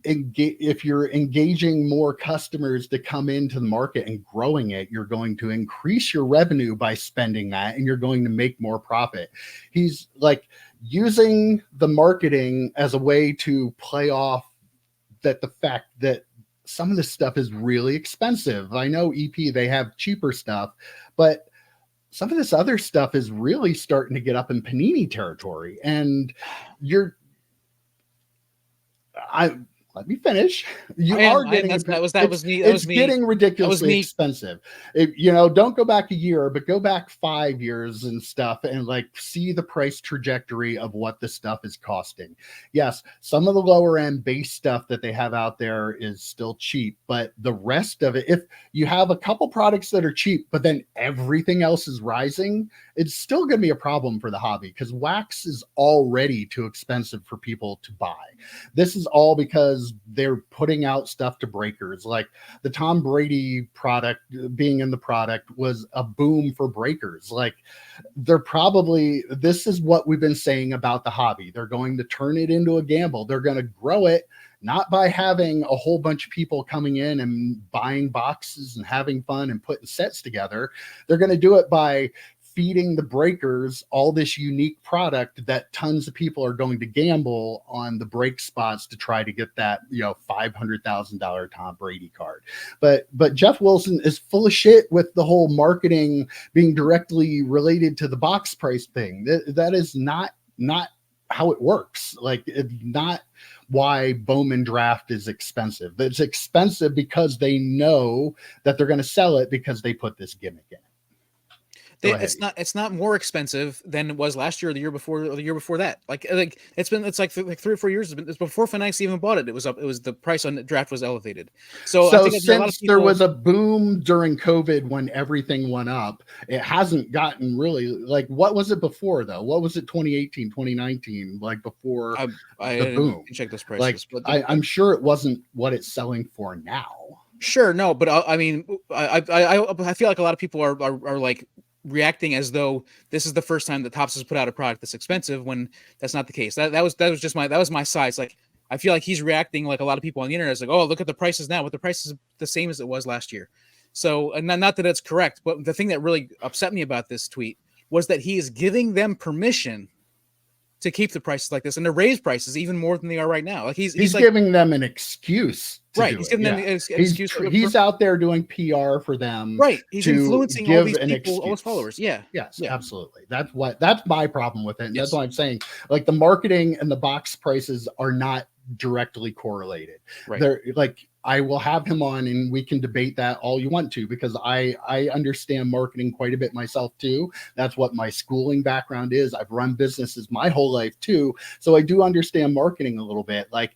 if you're engaging more customers to come into the market and growing it, you're going to increase your revenue by spending that, and you're going to make more profit. He's like using the marketing as a way to play off that the fact that some of this stuff is really expensive. I know EP, they have cheaper stuff, but some of this other stuff is really starting to get up in Panini territory. And let me finish. It's getting ridiculously expensive. Don't go back a year, but go back 5 years and stuff, and like see the price trajectory of what the stuff is costing. Yes, some of the lower end base stuff that they have out there is still cheap, but the rest of it, if you have a couple products that are cheap, but then everything else is rising, it's still going to be a problem for the hobby, because wax is already too expensive for people to buy. This is all because they're putting out stuff to breakers. Like the Tom Brady product being in the product was a boom for breakers. Like this is what we've been saying about the hobby. They're going to turn it into a gamble. They're going to grow it, not by having a whole bunch of people coming in and buying boxes and having fun and putting sets together. They're going to do it by feeding the breakers all this unique product that tons of people are going to gamble on the break spots to try to get that, $500,000 Tom Brady card. But Geoff Wilson is full of shit with the whole marketing being directly related to the box price thing. That is not how it works. Like, it's not why Bowman Draft is expensive. It's expensive because they know that they're going to sell it because they put this gimmick in it. It's not more expensive than it was last year or the year before or the year before that. It's like 3 or 4 years. It's before Fanatics even bought it. It was the price on the draft was elevated. So I think since there was a boom during COVID when everything went up, it hasn't gotten really, like, what was it before though? What was it 2018, 2019? Like before the boom? Check those prices. Like, but I'm sure it wasn't what it's selling for now. Sure, no, but I mean, I feel like a lot of people are like reacting as though this is the first time that Topps has put out a product that's expensive, when that's not the case. That was my side. It's like, I feel like he's reacting like a lot of people on the internet. It's like, oh, look at the prices now, but the price is the same as it was last year. So, and not that it's correct, but the thing that really upset me about this tweet was that he is giving them permission to keep the prices like this and to raise prices even more than they are right now. Like he's giving them an excuse. Right, he's giving them an excuse. He's out there doing PR for them. Right, he's influencing all these people, all his followers. Yeah, yes, yeah. Absolutely. That's my problem with it. And that's why I'm saying, like, the marketing and the box prices are not directly correlated. Right. They're like, I will have him on and we can debate that all you want to, because I understand marketing quite a bit myself too. That's what my schooling background is. I've run businesses my whole life too, so I do understand marketing a little bit. Like,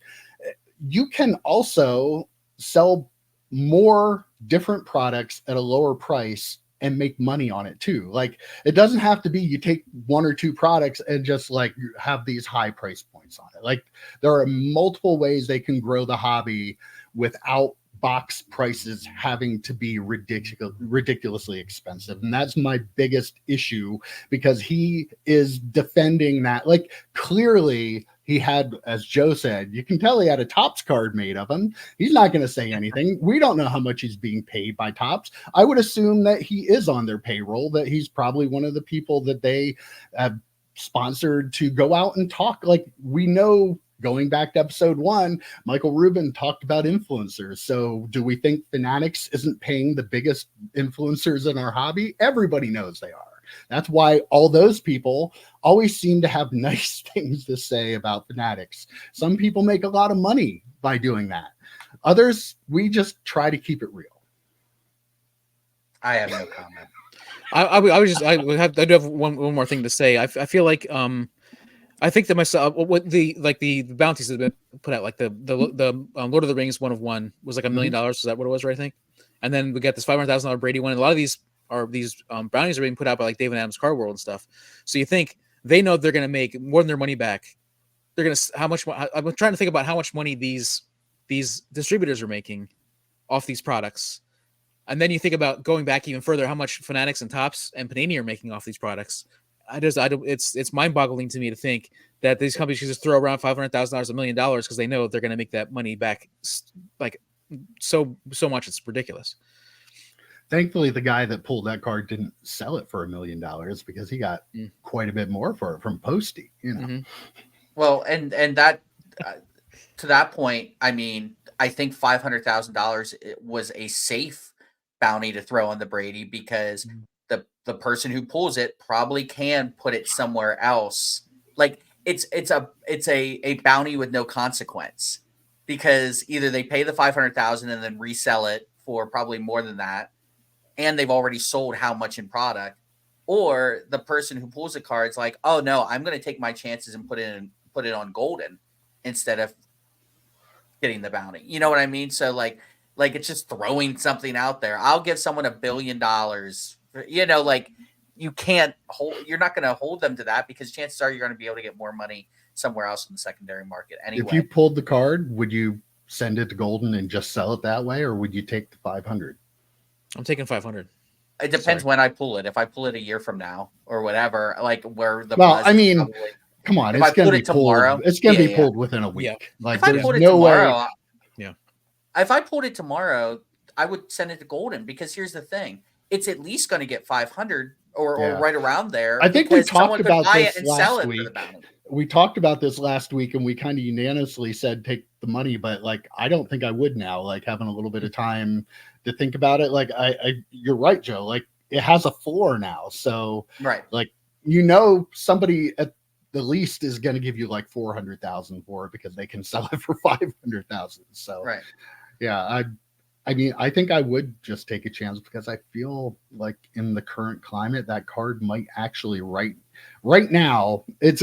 you can also sell more different products at a lower price and make money on it too. Like, it doesn't have to be you take 1 or 2 products and just like have these high price points on it. Like, there are multiple ways they can grow the hobby without box prices having to be ridiculously expensive. And that's my biggest issue, because he is defending that. Like, clearly he had, as Joe said, you can tell he had a Topps card made of him. He's not going to say anything. We don't know how much he's being paid by Topps. I would assume that he is on their payroll, that he's probably one of the people that they have sponsored to go out and talk. Like, we know, going back to episode 1, Michael Rubin talked about influencers. So do we think Fanatics isn't paying the biggest influencers in our hobby? Everybody knows they are. That's why all those people always seem to have nice things to say about Fanatics. Some people make a lot of money by doing that. Others, we just try to keep it real. I have no comment. I do have one more thing to say. I feel like I think that myself, what the bounties that have been put out, like the Lord of the Rings 1 of 1 was like $1 million. Is that what it was, right? I think. And then we got this $500,000 Brady one. And a lot of these bounties are being put out by like David Adams Card World and stuff. So you think they know they're going to make more than their money back. They're going to, how much, I'm trying to think about how much money these distributors are making off these products. And then you think about going back even further, how much Fanatics and Topps and Panini are making off these products. it's mind boggling to me to think that these companies can just throw around $500,000, $1 million because they know they're going to make that money back like so much. It's ridiculous. Thankfully, the guy that pulled that card didn't sell it for $1 million because he got quite a bit more for it from Posty. Well, and that to that point, I mean, I think $500,000 was a safe bounty to throw on the Brady because the person who pulls it probably can put it somewhere else. Like it's a bounty with no consequence because either they pay the $500,000 and then resell it for probably more than that, and they've already sold how much in product, or the person who pulls the card's like, oh no, I'm going to take my chances and put it on golden instead of getting the bounty. You know what I mean? So like it's just throwing something out there. I'll give someone $1 billion. Like you're not going to hold them to that because chances are you're going to be able to get more money somewhere else in the secondary market anyway. If you pulled the card, would you send it to golden and just sell it that way, or would you take the 500? I'm taking 500. It depends when I pull it. If I pull it a year from now or whatever, like where the come on, it's going to be tomorrow. It's going to be pulled within a week. Yeah. Like if I pulled it tomorrow, if I pulled it tomorrow, I would send it to golden because here's the thing: it's at least going to get 500 or right around there. I think we talked about this last week. We talked about this last week, and we kind of unanimously said take the money. But like, I don't think I would now. Like having a little bit of time to think about it. Like you're right, Joe. Like it has a floor now, so right. Like somebody at the least is going to give you like 400,000 for it because they can sell it for 500,000. So right. Yeah, I mean, I think I would just take a chance because I feel like in the current climate, that card might actually right now. It's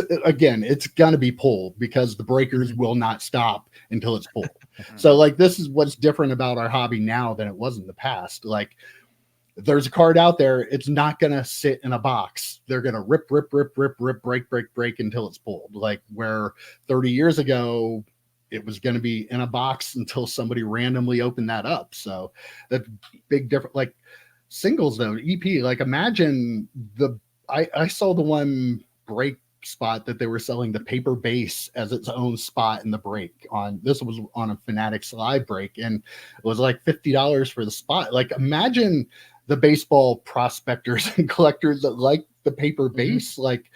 going to be pulled because the breakers will not stop until it's pulled. So like, this is what's different about our hobby now than it was in the past. Like there's a card out there. It's not going to sit in a box. They're going to rip, break until it's pulled. Like where 30 years ago, it was going to be in a box until somebody randomly opened that up. So that's big difference. Like singles though, EP, like imagine I saw the one break spot that they were selling the paper base as its own spot in the break this was on a Fanatics live break. And it was like $50 for the spot. Like imagine the baseball prospectors and collectors that like the paper base. Like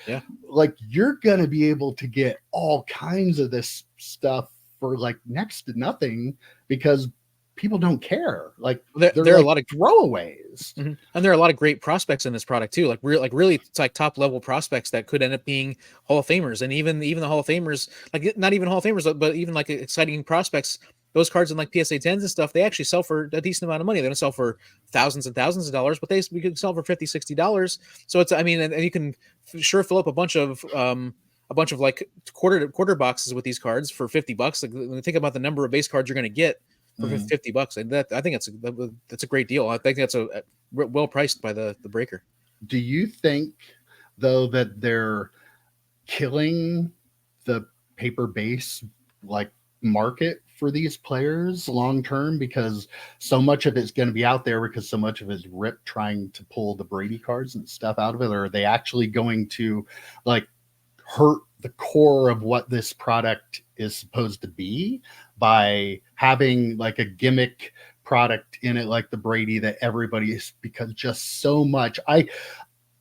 you're going to be able to get all kinds of this stuff for like next to nothing because people don't care. Like there are a lot of throwaways, and there are a lot of great prospects in this product too. Like really, it's like top level prospects that could end up being Hall of Famers, and even the Hall of Famers, like not even Hall of Famers, but even like exciting prospects. Those cards in like PSA 10s and stuff, they actually sell for a decent amount of money. They don't sell for thousands and thousands of dollars, but we could sell for $50, $60. So it's, I mean, and you can sure fill up a bunch of like quarter boxes with these cards for $50. Like when you think about the number of base cards you're going to get for $50, and I think that's a great deal. I think that's a well priced by the breaker. Do you think though that they're killing the paper base like market for these players long term because so much of it's going to be out there because so much of it's Rip trying to pull the Brady cards and stuff out of it? Or are they actually going to like hurt the core of what this product is supposed to be by having like a gimmick product in it like the Brady that everybody is, because just so much.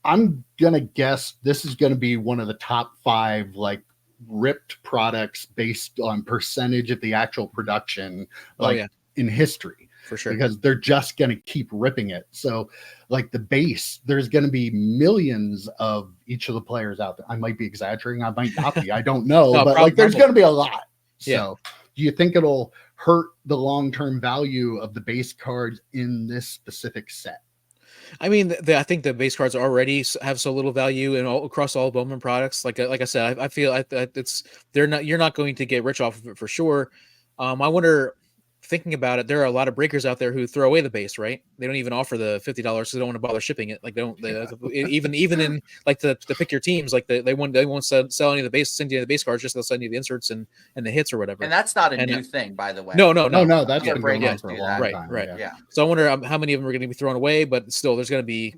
I'm gonna guess this is going to be one of the top 5 like ripped products based on percentage of the actual production in history for sure, because they're just going to keep ripping it. So like the base, there's going to be millions of each of the players out there. I might be exaggerating, I might not be, I don't know. No, but like there's going to be a lot. So do you think it'll hurt the long-term value of the base cards in this specific set? I mean, I think the base cards already have so little value across all Bowman products. Like I said, I feel you're not going to get rich off of it for sure. I wonder, thinking about it, there are a lot of breakers out there who throw away the base, right? They don't even offer the $50 because they don't want to bother shipping it. Like even in like the pick your teams, like they won't sell any of the base, send you the base cards, just they'll send you the inserts and the hits or whatever. And that's not a new thing, by the way. No. That's been going on for a long time. Right. So I wonder how many of them are going to be thrown away, but still there's going to be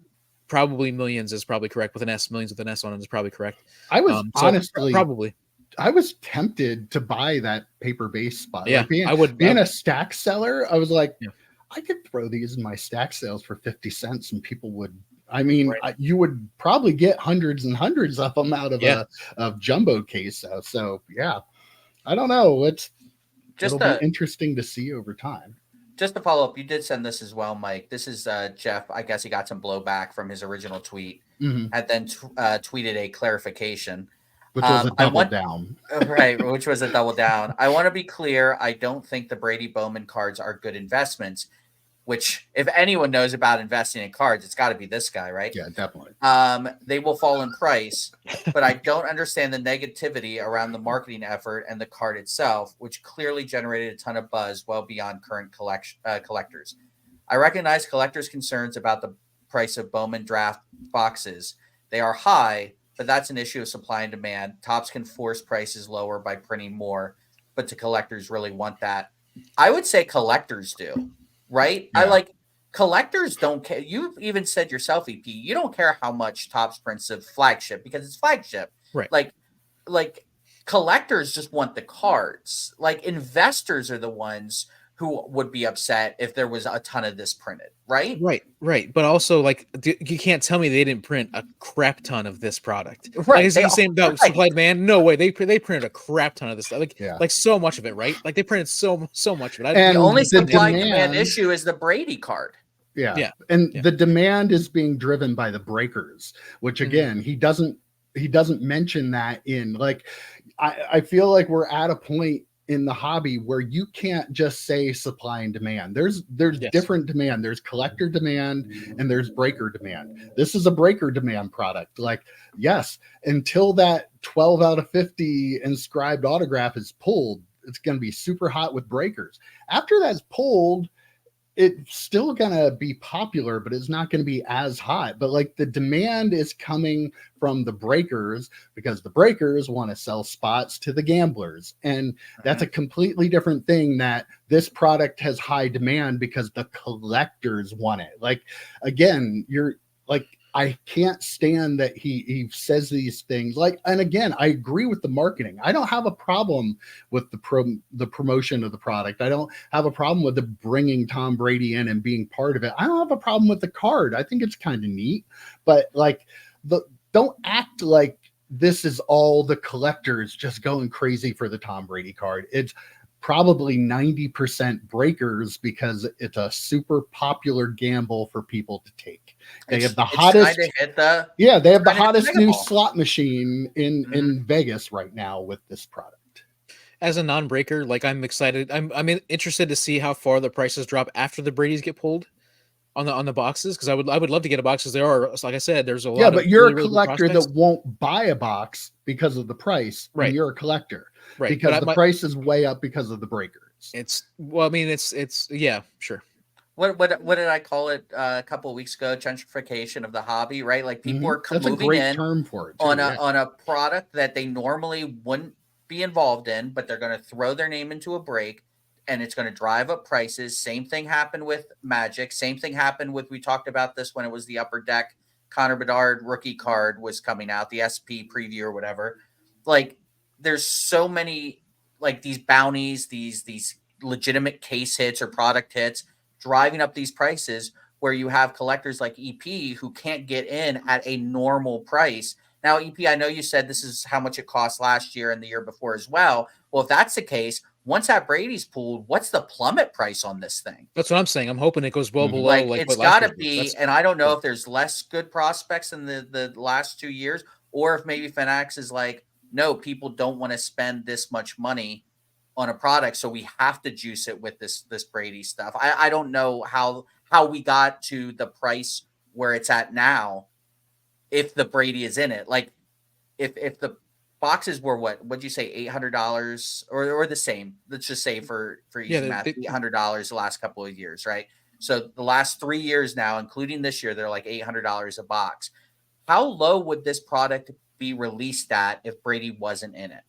probably millions is probably correct with an S. Millions with an S on it is probably correct. I was honestly probably. I was tempted to buy that paper base spot. Yeah, like I would. Being a stack seller, I was like, Yeah. I could throw these in my stack sales for 50 cents, and people would. I mean, Right. you would probably get hundreds and hundreds of them out of a jumbo case. So yeah, I don't know. It'll be interesting to see over time. Just to follow up, you did send this as well, Mike. This is Geoff. I guess he got some blowback from his original tweet, and then tweeted a clarification, which was a double down. Right, which was a double down. I want to be clear. I don't think the Brady Bowman cards are good investments. Which, if anyone knows about investing in cards, it's got to be this guy, right? Yeah, definitely. They will fall in price, but I don't understand the negativity around the marketing effort and the card itself, which clearly generated a ton of buzz well beyond current collectors. I recognize collectors' concerns about the price of Bowman Draft boxes. They are high, but that's an issue of supply and demand. Topps can force prices lower by printing more, but do collectors really want that? I would say collectors do. Right? Yeah. Collectors don't care. You even said yourself, EP, you don't care how much Topps prints of flagship because it's flagship. Right. Like collectors just want the cards. Like investors are the ones who would be upset if there was a ton of this printed, right? Right. But also, you can't tell me they didn't print a crap ton of this product. Right. Like, it's the same about supply demand. No way. They printed a crap ton of this stuff. Like so much of it, right? Like they printed so much of it. And the only supply demand issue is the Brady card. Yeah. And the demand is being driven by the breakers, which again, he doesn't mention that in I feel like we're at a point in the hobby where you can't just say supply and demand. There's different demand. There's collector demand and there's breaker demand. This is a breaker demand product. Yes, until that 12 out of 50 inscribed autograph is pulled, it's going to be super hot with breakers. After that's pulled, it's still going to be popular, but it's not going to be as hot. But the demand is coming from the breakers because the breakers want to sell spots to the gamblers. And that's a completely different thing, that this product has high demand because the collectors want it. Again, I can't stand that he says these things. And again, I agree with the marketing. I don't have a problem with the promotion of the product. I don't have a problem with the bringing Tom Brady in and being part of it. I don't have a problem with the card. I think it's kind of neat, but don't act like this is all the collectors just going crazy for the Tom Brady card. It's probably 90% breakers because it's a super popular gamble for people to take. They have the hottest new slot machine in Vegas right now with this product. As a non-breaker, I'm excited. I'm interested to see how far the prices drop after the Bradys get pulled on the boxes, because I would love to get a box, because there are, like I said, there's a lot. Yeah, but you're a collector that won't buy a box because of the price. Right. And you're a collector. Right. Because the price is way up because of the breakers. It's yeah, sure. What did I call it a couple of weeks ago? Gentrification of the hobby, right? Like people are moving in term for it too, on a product that they normally wouldn't be involved in, but they're going to throw their name into a break, and it's going to drive up prices. Same thing happened with Magic. Same thing happened with, we talked about this when it was the Upper Deck Connor Bedard rookie card was coming out, the SP preview or whatever. There's so many these bounties, these legitimate case hits or product hits driving up these prices, where you have collectors like EP who can't get in at a normal price. Now, EP, I know you said this is how much it cost last year and the year before as well. Well, if that's the case, once that Brady's pulled, what's the plummet price on this thing? That's what I'm saying. I'm hoping it goes well below. It's got to be, and I don't know if there's less good prospects in the last 2 years, or if maybe Fanatics is no, people don't want to spend this much money on a product, so we have to juice it with this Brady stuff. I don't know how we got to the price where it's at now, if the Brady is in it. If the boxes were what'd you say, $800 or the same? Let's just say for easy math, $800 the last couple of years, right? So the last 3 years now, including this year, they're $800 a box. How low would this product be released at if Brady wasn't in it?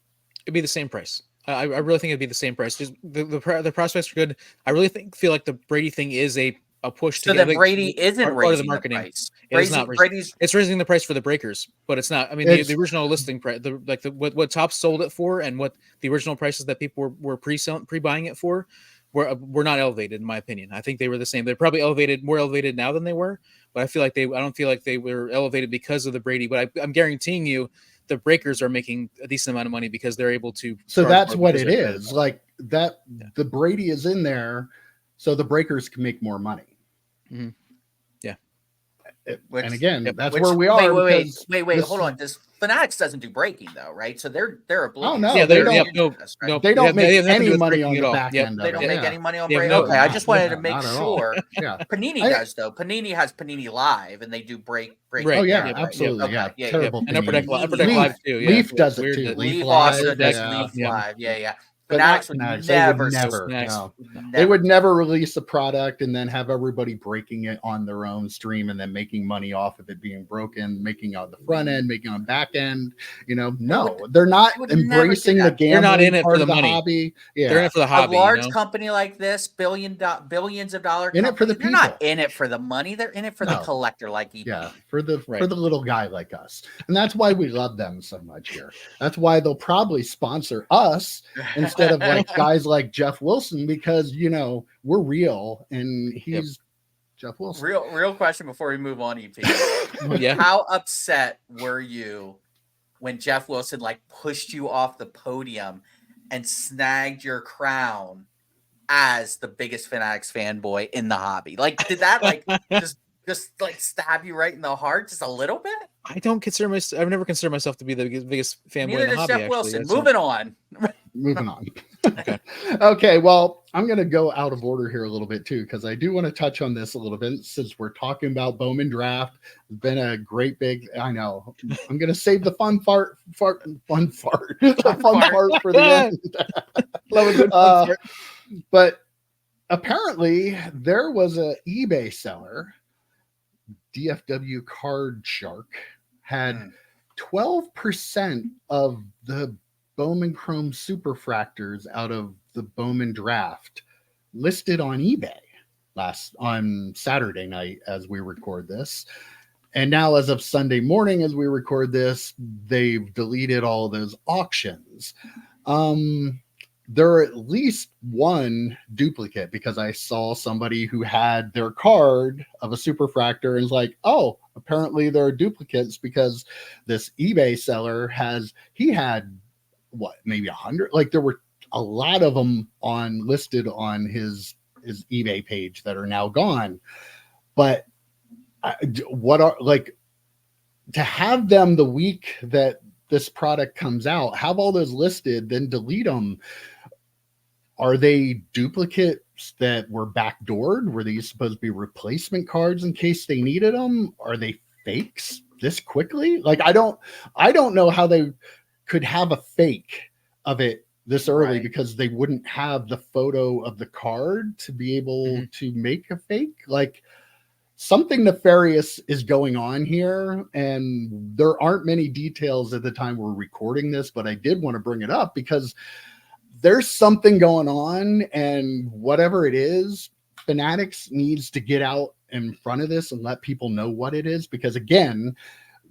It'd be the same price. I really think it'd be the same price. Just the prospects are good. I really feel like the Brady thing is a a push So to get. that Brady isn't part of raising the marketing. the price. It's not. Brady's It's raising the price for the breakers, but it's not. I mean, the original listing price, what Topps sold it for, and what the original prices that people were pre-buying it for, were not elevated in my opinion. I think they were the same. They're probably more elevated now than they were, but I don't feel like they were elevated because of the Brady. But I'm guaranteeing you, the breakers are making a decent amount of money because they're able to. So that's what it is. Like that, the Brady is in there, so the breakers can make more money. Mm-hmm. Yeah. And again, that's where we are. Wait, hold on. This Fanatics doesn't do breaking though, right? So they're oblivious. Oh no, yeah, they don't make any money on the back end. They don't make any money on breaking. No, okay, I just wanted to make sure. Yeah, Panini does though. Panini has Panini Live, and they do break. Right. Oh yeah, absolutely. Okay. Yeah, terrible. And Upper Deck Live too. Yeah. Leaf does it too. Leaf also does Leaf Live. Yeah. Fanatics would never. They would never release a product and then have everybody breaking it on their own stream and then making money off of it being broken, making on the front end, making on back end. They're not embracing the gambling. They're not in it part for the of money. Hobby. Yeah, they're in it for the hobby. A large company like this, billions of dollars, in it for the people. They're not in it for the money. They're in it for the collector, like EP. Yeah, for the little guy like us, and that's why we love them so much here. That's why they'll probably sponsor us instead of like guys like Geoff Wilson, because we're real and he's Geoff Wilson. Real question before we move on, EP. Yeah. How upset were you when Geoff Wilson pushed you off the podium and snagged your crown as the biggest Fanatics fanboy in the hobby? Did that just stab you right in the heart just a little bit? I don't consider myself. I've never considered myself to be the biggest fanboy Neither in the does hobby. Geoff Wilson. Moving on. Okay. Well, I'm going to go out of order here a little bit too, because I do want to touch on this a little bit since we're talking about Bowman Draft. It's been a great big. I know. I'm going to save the fun part for the end. Love a good fun fart. But apparently, there was a eBay seller. DFW Card Shark had 12% of the Bowman Chrome SuperFractors out of the Bowman Draft listed on eBay on Saturday night as we record this. And now as of Sunday morning as we record this, they've deleted all of those auctions. There are at least one duplicate, because I saw somebody who had their card of a SuperFractor and is like, oh, apparently there are duplicates because this eBay seller had maybe 100. There were a lot of them listed on his eBay page that are now gone. But to have them the week that this product comes out, have all those listed, then delete them. Are they duplicates that were backdoored? Were these supposed to be replacement cards in case they needed them? Are they fakes this quickly? I don't know how they could have a fake of it this early, because they wouldn't have the photo of the card to be able to make a fake. Something nefarious is going on here, and there aren't many details at the time we're recording this, but I did want to bring it up because there's something going on, and whatever it is, Fanatics needs to get out in front of this and let people know what it is, because again,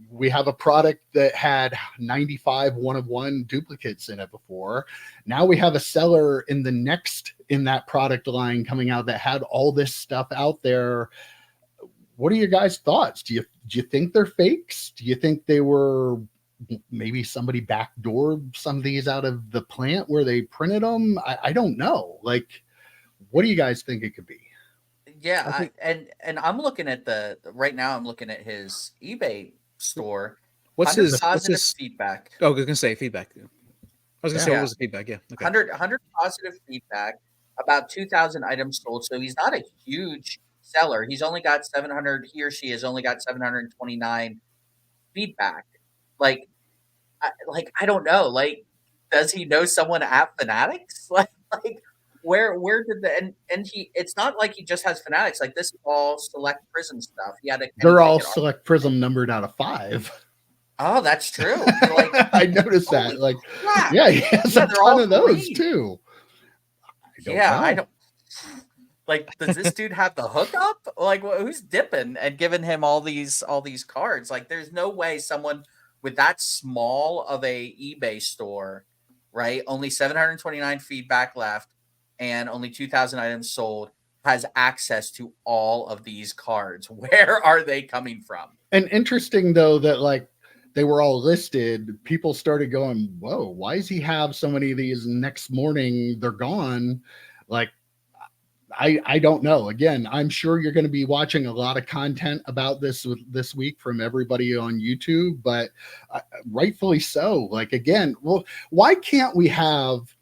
we have a product that had 95 one-of-one duplicates in it before. Now we have a seller in that product line coming out that had all this stuff out there. What are your guys' thoughts? Do you think they're fakes? Do you think they were maybe somebody backdoored some of these out of the plant where they printed them? I don't know. What do you guys think it could be? Yeah, and I'm looking at right now. I'm looking at his eBay store. What's his feedback? Oh, I was gonna say feedback. I was gonna say what was the feedback? Yeah, okay. 100 positive feedback, about 2,000 items sold. So he's not a huge seller. He's only got 700. He or she has only got 729 feedback. I don't know. Does he know someone at Fanatics? Where did it's not like he just has Fanatics. This is all Select Prism stuff. They're all Select Prism numbered out of 5. Oh, that's true. I noticed that. Yeah, he has a ton of those too. I don't. Like, does this dude have the hookup? Like, who's dipping and giving him all these cards? Like, there's no way someone with that small of a eBay store, right? Only 729 feedback left and only 2,000 items sold, has access to all of these cards. Where are they coming from? And interesting though that like they were all listed. People started going, "Whoa, why does he have so many of these?" Next morning, they're gone. Like, I don't know. Again, I'm sure you're going to be watching a lot of content about this week from everybody on YouTube, but rightfully so. Like, again, well, why can't we have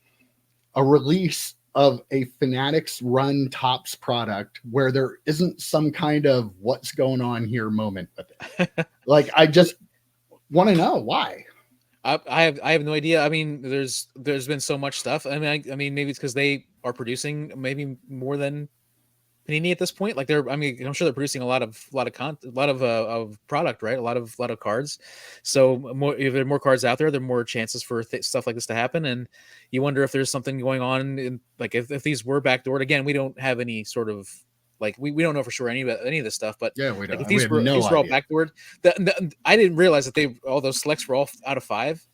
a release of a Fanatics run Topps product where there isn't some kind of what's going on here moment with it? Like, I just want to know why. I have no idea. I mean, there's been so much stuff. I mean, maybe it's because they are producing maybe more than Panini at this point. Like I'm sure they're producing a lot of product, right? A lot of cards. So if there are more cards out there, there are more chances for stuff like this to happen. And you wonder if there's something going on in, like, if these were backdoored. Again, we don't have any sort of, like, we don't know for sure any of this stuff, but yeah, we don't. Like, if these were all backdoored, I didn't realize that all those selects were all out of 5.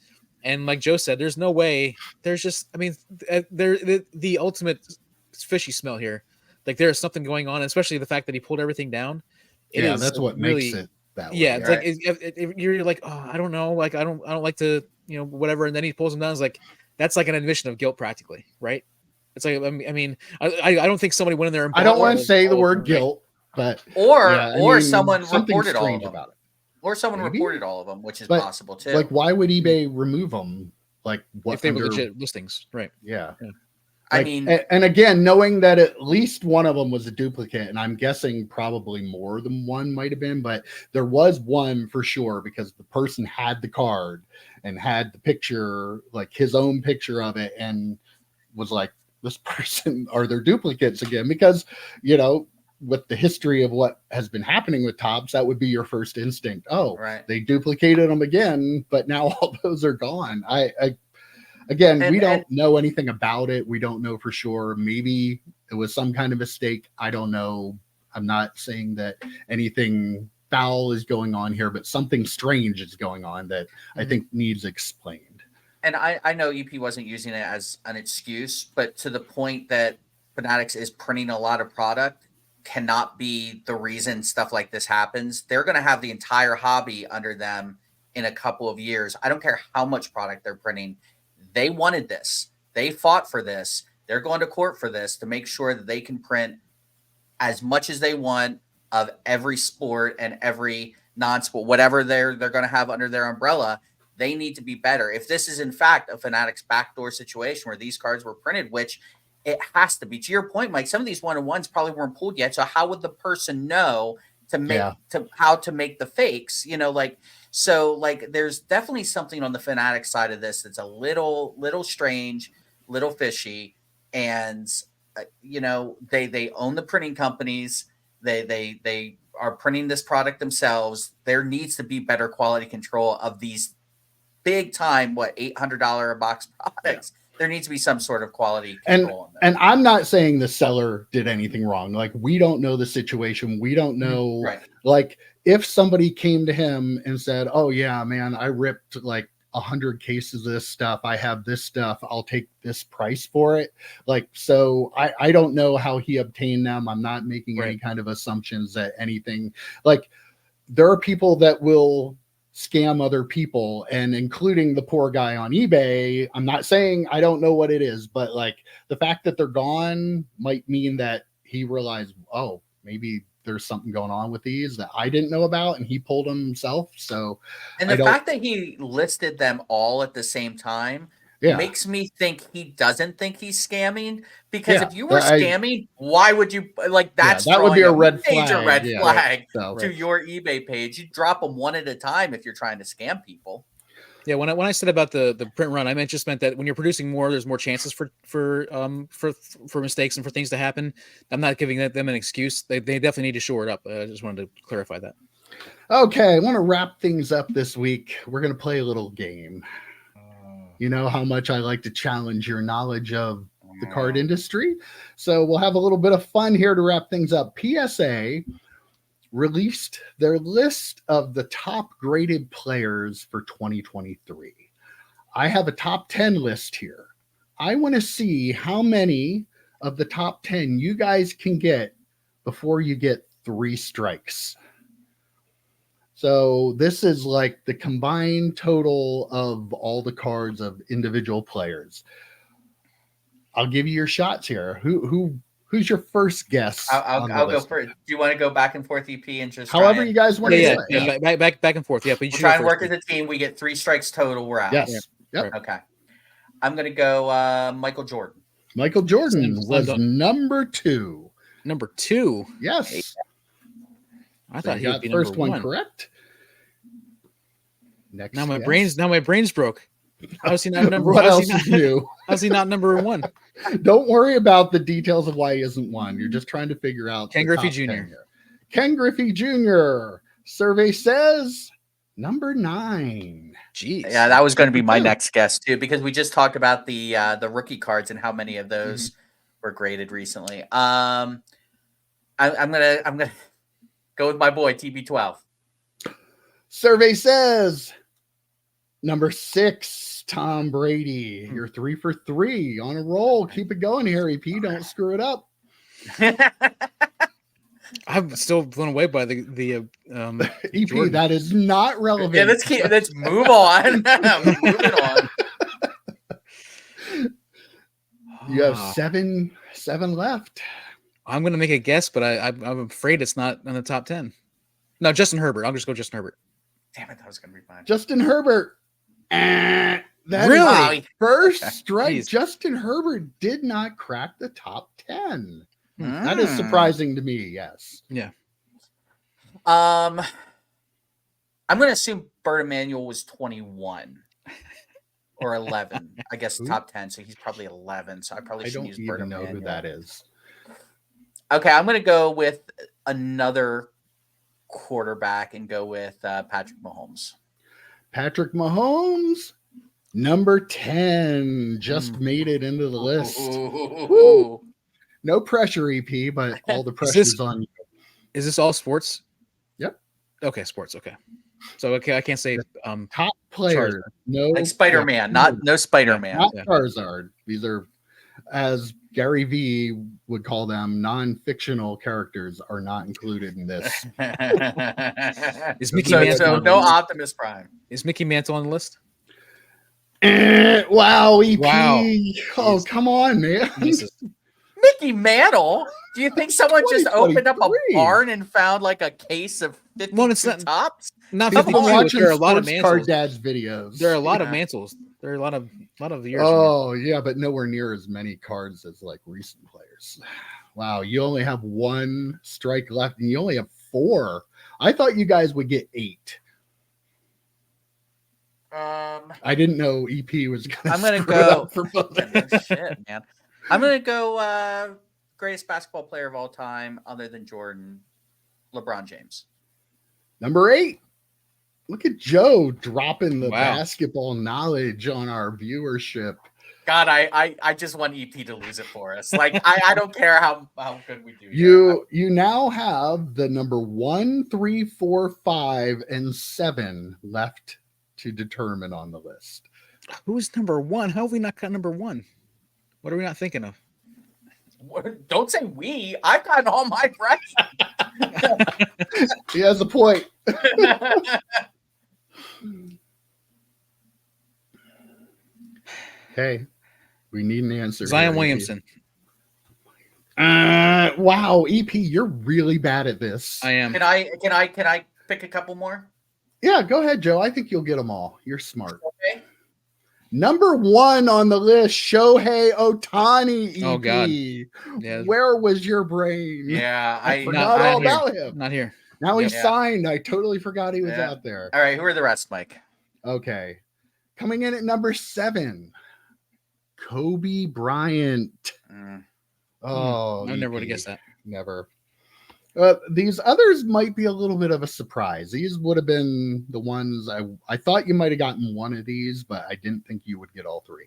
And like Joe said, there's no way. There's just, I mean, the ultimate fishy smell here. Like, there's something going on, especially the fact that he pulled everything down. That's what really makes it that way. Yeah, it's right? Like if you're like, oh, I don't know, like I don't like to, whatever, and then he pulls them down. It's like, that's like an admission of guilt, practically, right? It's like, I mean, I don't think somebody went in there and I don't want to say the word guilt, but or someone reported all of them. About it. Or someone reported all of them, which is possible too. Like, why would eBay remove them? Like, what, if they were legit listings, right? Yeah. Like, I mean, and again, knowing that at least one of them was a duplicate, and I'm guessing probably more than one might have been, but there was one for sure, because the person had the card and had the picture, like his own picture of it, and was like, this person, are there duplicates again? Because, with the history of what has been happening with Topps, that would be your first instinct. Oh, right. They duplicated them again, but now all those are gone. Again, we don't know anything about it. We don't know for sure. Maybe it was some kind of mistake. I don't know. I'm not saying that anything foul is going on here, but something strange is going on that I think needs explained. And I know EP wasn't using it as an excuse, but to the point that Fanatics is printing a lot of product cannot be the reason stuff like this happens. They're going to have the entire hobby under them in a couple of years. I don't care how much product they're printing. They wanted this. They fought for this. They're going to court for this to make sure that they can print as much as they want of every sport and every non-sport, whatever they're going to have under their umbrella. They need to be better. If this is in fact a Fanatics backdoor situation where these cards were printed, which it has to be, to your point, Mike, some of these 1-on-1s probably weren't pulled yet. So how would the person know to make how to make the fakes? So there's definitely something on the Fanatics side of this that's a little strange, little fishy, and they own the printing companies. They are printing this product themselves. There needs to be better quality control of these big time, $800 a box products. Yeah. There needs to be some sort of quality control on that. And I'm not saying the seller did anything wrong. Like, we don't know the situation. We don't know. Right. Like, if somebody came to him and said, oh yeah, man, I ripped like 100 cases of this stuff. I have this stuff. I'll take this price for it. Like, so I don't know how he obtained them. I'm not making any kind of assumptions that anything, like, there are people that will scam other people, and including the poor guy on eBay. I'm not saying, I don't know what it is, but like, the fact that they're gone might mean that he realized, oh, maybe there's something going on with these that I didn't know about, and he pulled them himself. So, and the fact that he listed them all at the same time makes me think he doesn't think he's scamming, because if you were scamming, why would you, like, that's that would be a major flag, red flag to your eBay page. You drop them one at a time if you're trying to scam people. Yeah, when I said about the print run, I just meant that when you're producing more, there's more chances for mistakes and for things to happen. I'm not giving them an excuse. They definitely need to shore it up. I just wanted to clarify that. Okay, I want to wrap things up this week. We're going to play a little game. You know how much I like to challenge your knowledge of the card industry. So we'll have a little bit of fun here to wrap things up. PSA released their list of the top graded players for 2023. I have a top 10 list here. I want to see how many of the top 10 you guys can get before you get 3 strikes. So this is like the combined total of all the cards of individual players. I'll give you your shots here. Who's your first guess? I'll go first. Do you want to go back and forth, EP, and just however you guys want to do it? Yeah, back and forth. Yeah, but you we'll try and work as a team. We get 3 strikes total. We're out. Yes. Yep. Okay. I'm gonna go Michael Jordan. Michael Jordan was number 2. Number 2. Yes. I thought he got would be first number one correct. Next. Now my brain's broke. How's he not number? What else is new? How's he not number 1? Don't worry about the details of why he isn't 1. You're just trying to figure out. Ken Griffey Jr. Ken Griffey Jr. Survey says number 9. Jeez. Yeah, that was going to be my next guess too, because we just talked about the rookie cards and how many of those were graded recently. I'm gonna go with my boy TB12. Survey says number 6, Tom Brady. You're 3 for 3 on a roll. Keep it going here, EP. Don't screw it up. I'm still blown away by the EP. Jordan. That is not relevant. Yeah, let's move on. Moving on. You have seven left. I'm going to make a guess, but I'm afraid it's not in the top 10. No, Justin Herbert. I'll just go Justin Herbert. Damn it, that was going to be mine. Justin Herbert. That Really? is first strike. Jeez. Justin Herbert did not crack the top 10. That is surprising to me. Yes. Yeah. I'm going to assume Bert Emanuel was 21 or 11. I guess top 10, so he's probably 11. So I probably shouldn't use Bert Emanuel. I don't even know who that is. Okay, I'm going to go with another quarterback and go with Patrick Mahomes. Patrick Mahomes, number 10, just made it into the list. Woo. No pressure, EP, but all the pressure is on you. Is this all sports? Yep. Okay, sports. Okay. So I can't say top player. No, like Spider-Man, no Spider-Man. Not Charizard. These are, as Gary V would call them, non-fictional characters are not included in this. Is Mickey Mantle so no Optimus Prime. Is Mickey Mantle on the list? Wow, EP. Wow. Oh, come on, man. Mickey Mantle? Do you think someone just opened up a barn and found like a case of 52 tops? Not 52. Watching there are a lot of Card Mantles. Dad's videos. There are a lot of Mantles. There are a lot of years. Oh, yeah, but nowhere near as many cards as like recent players. Wow, you only have 1 strike left, and you only have 4. I thought you guys would get 8. I didn't know EP was going to. I'm going to go for both. Shit, man. I'm going to go greatest basketball player of all time, other than Jordan, LeBron James. Number 8. Look at Joe dropping the basketball knowledge on our viewership. God, I just want EP to lose it for us. Like I don't care how good we do. You now have the number 1, 3, 4, 5, and 7 left to determine on the list. Who's number 1? How have we not got number 1? What are we not thinking of? Don't say we. I've gotten all my prices. He has a point. Okay, we need an answer. Zion Williamson. Wow, EP, you're really bad at this. I am. Can I pick a couple more? Yeah, go ahead, Joe. I think you'll get them all. You're smart. Okay. Number 1 on the list, Shohei Ohtani. EP. Oh God. Yeah. Where was your brain? Yeah, I forgot all about him. Not here. Now he's signed. I totally forgot he was out there. All right, who are the rest, Mike? Okay. Coming in at number 7, Kobe Bryant. Oh, I never would have guessed that. Never. These others might be a little bit of a surprise. These would have been the ones I thought you might have gotten one of these, but I didn't think you would get all 3.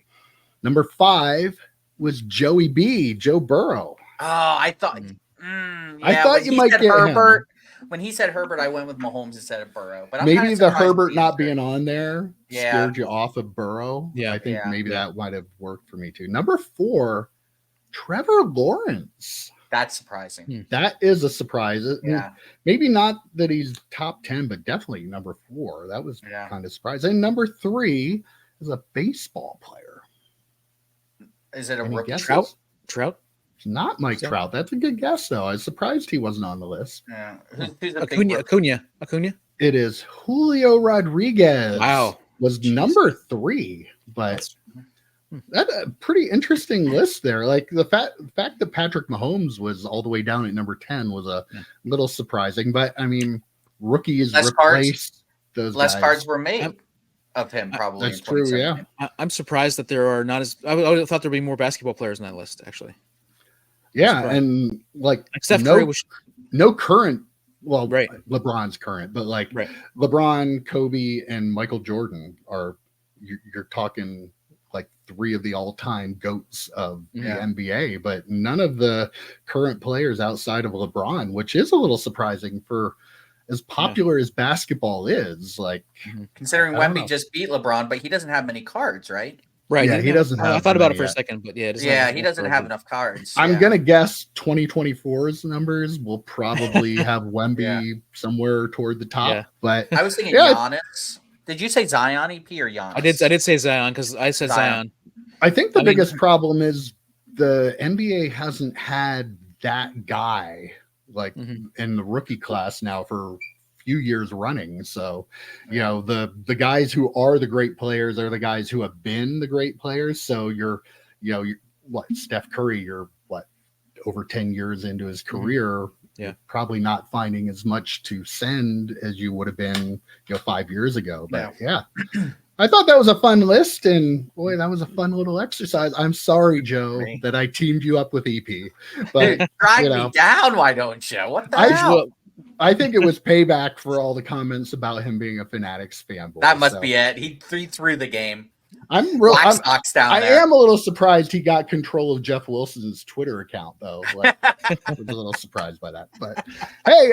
Number 5, was Joey B, Joe Burrow. Oh, I thought. I thought you might get Herbert. When he said Herbert, I went with Mahomes instead of Burrow. But maybe the Herbert not being on there scared you off of Burrow. Yeah, I think maybe that might have worked for me too. Number 4, Trevor Lawrence. That's surprising. That is a surprise. Yeah. Maybe not that he's top 10, but definitely number 4. That was kind of surprising. Number 3 is a baseball player. Is it a rookie? Trout? It's not Mike Trout. That's a good guess, though. I was surprised he wasn't on the list. Yeah. Acuna. It is Julio Rodriguez. Wow. Was number 3, but that's a pretty interesting list there. Like the fact that Patrick Mahomes was all the way down at number 10 was a little surprising. But I mean, rookies replaced those less guys. Cards were made of him, probably. That's true. Yeah. I'm surprised that there are not as. I would have thought there'd be more basketball players on that list, actually. Yeah, and like Steph Curry was no current. Well, LeBron's current, but like LeBron, Kobe, and Michael Jordan are you're talking like 3 of the all-time GOATs of the NBA, but none of the current players outside of LeBron, which is a little surprising for as popular as basketball is. Like considering Wemby just beat LeBron, but he doesn't have many cards, right? Right. Yeah, he doesn't have. I thought about it for a second, but he doesn't have enough cards. I'm gonna guess 2024's numbers will probably have Wemby somewhere toward the top. But I was thinking Giannis. Did you say Zion, EP, or Giannis? I did say Zion because I said Zion. I think the biggest problem is the NBA hasn't had that guy like in the rookie class now for few years running. So, you know, the guys who are the great players are the guys who have been the great players. So you're Steph Curry, you're over 10 years into his career. Probably not finding as much to send as you would have been, 5 years ago. But I thought that was a fun list, and boy, that was a fun little exercise. I'm sorry, Joe, that I teamed you up with EP. But drag me down, why don't you? What the hell? I think it was payback for all the comments about him being a Fanatics fanboy. That must be it. He threw the game. I am a little surprised he got control of Geoff Wilson's Twitter account, though. Like, I was a little surprised by that. But hey,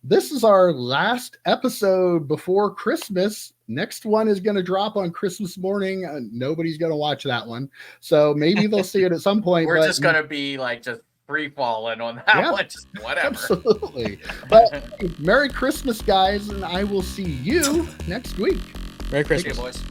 this is our last episode before Christmas. Next one is going to drop on Christmas morning. Nobody's going to watch that one, so maybe they'll see it at some point. We're just going to be like just free falling on that one. Just whatever. Absolutely. But Merry Christmas, guys, and I will see you next week. Merry Christmas, boys.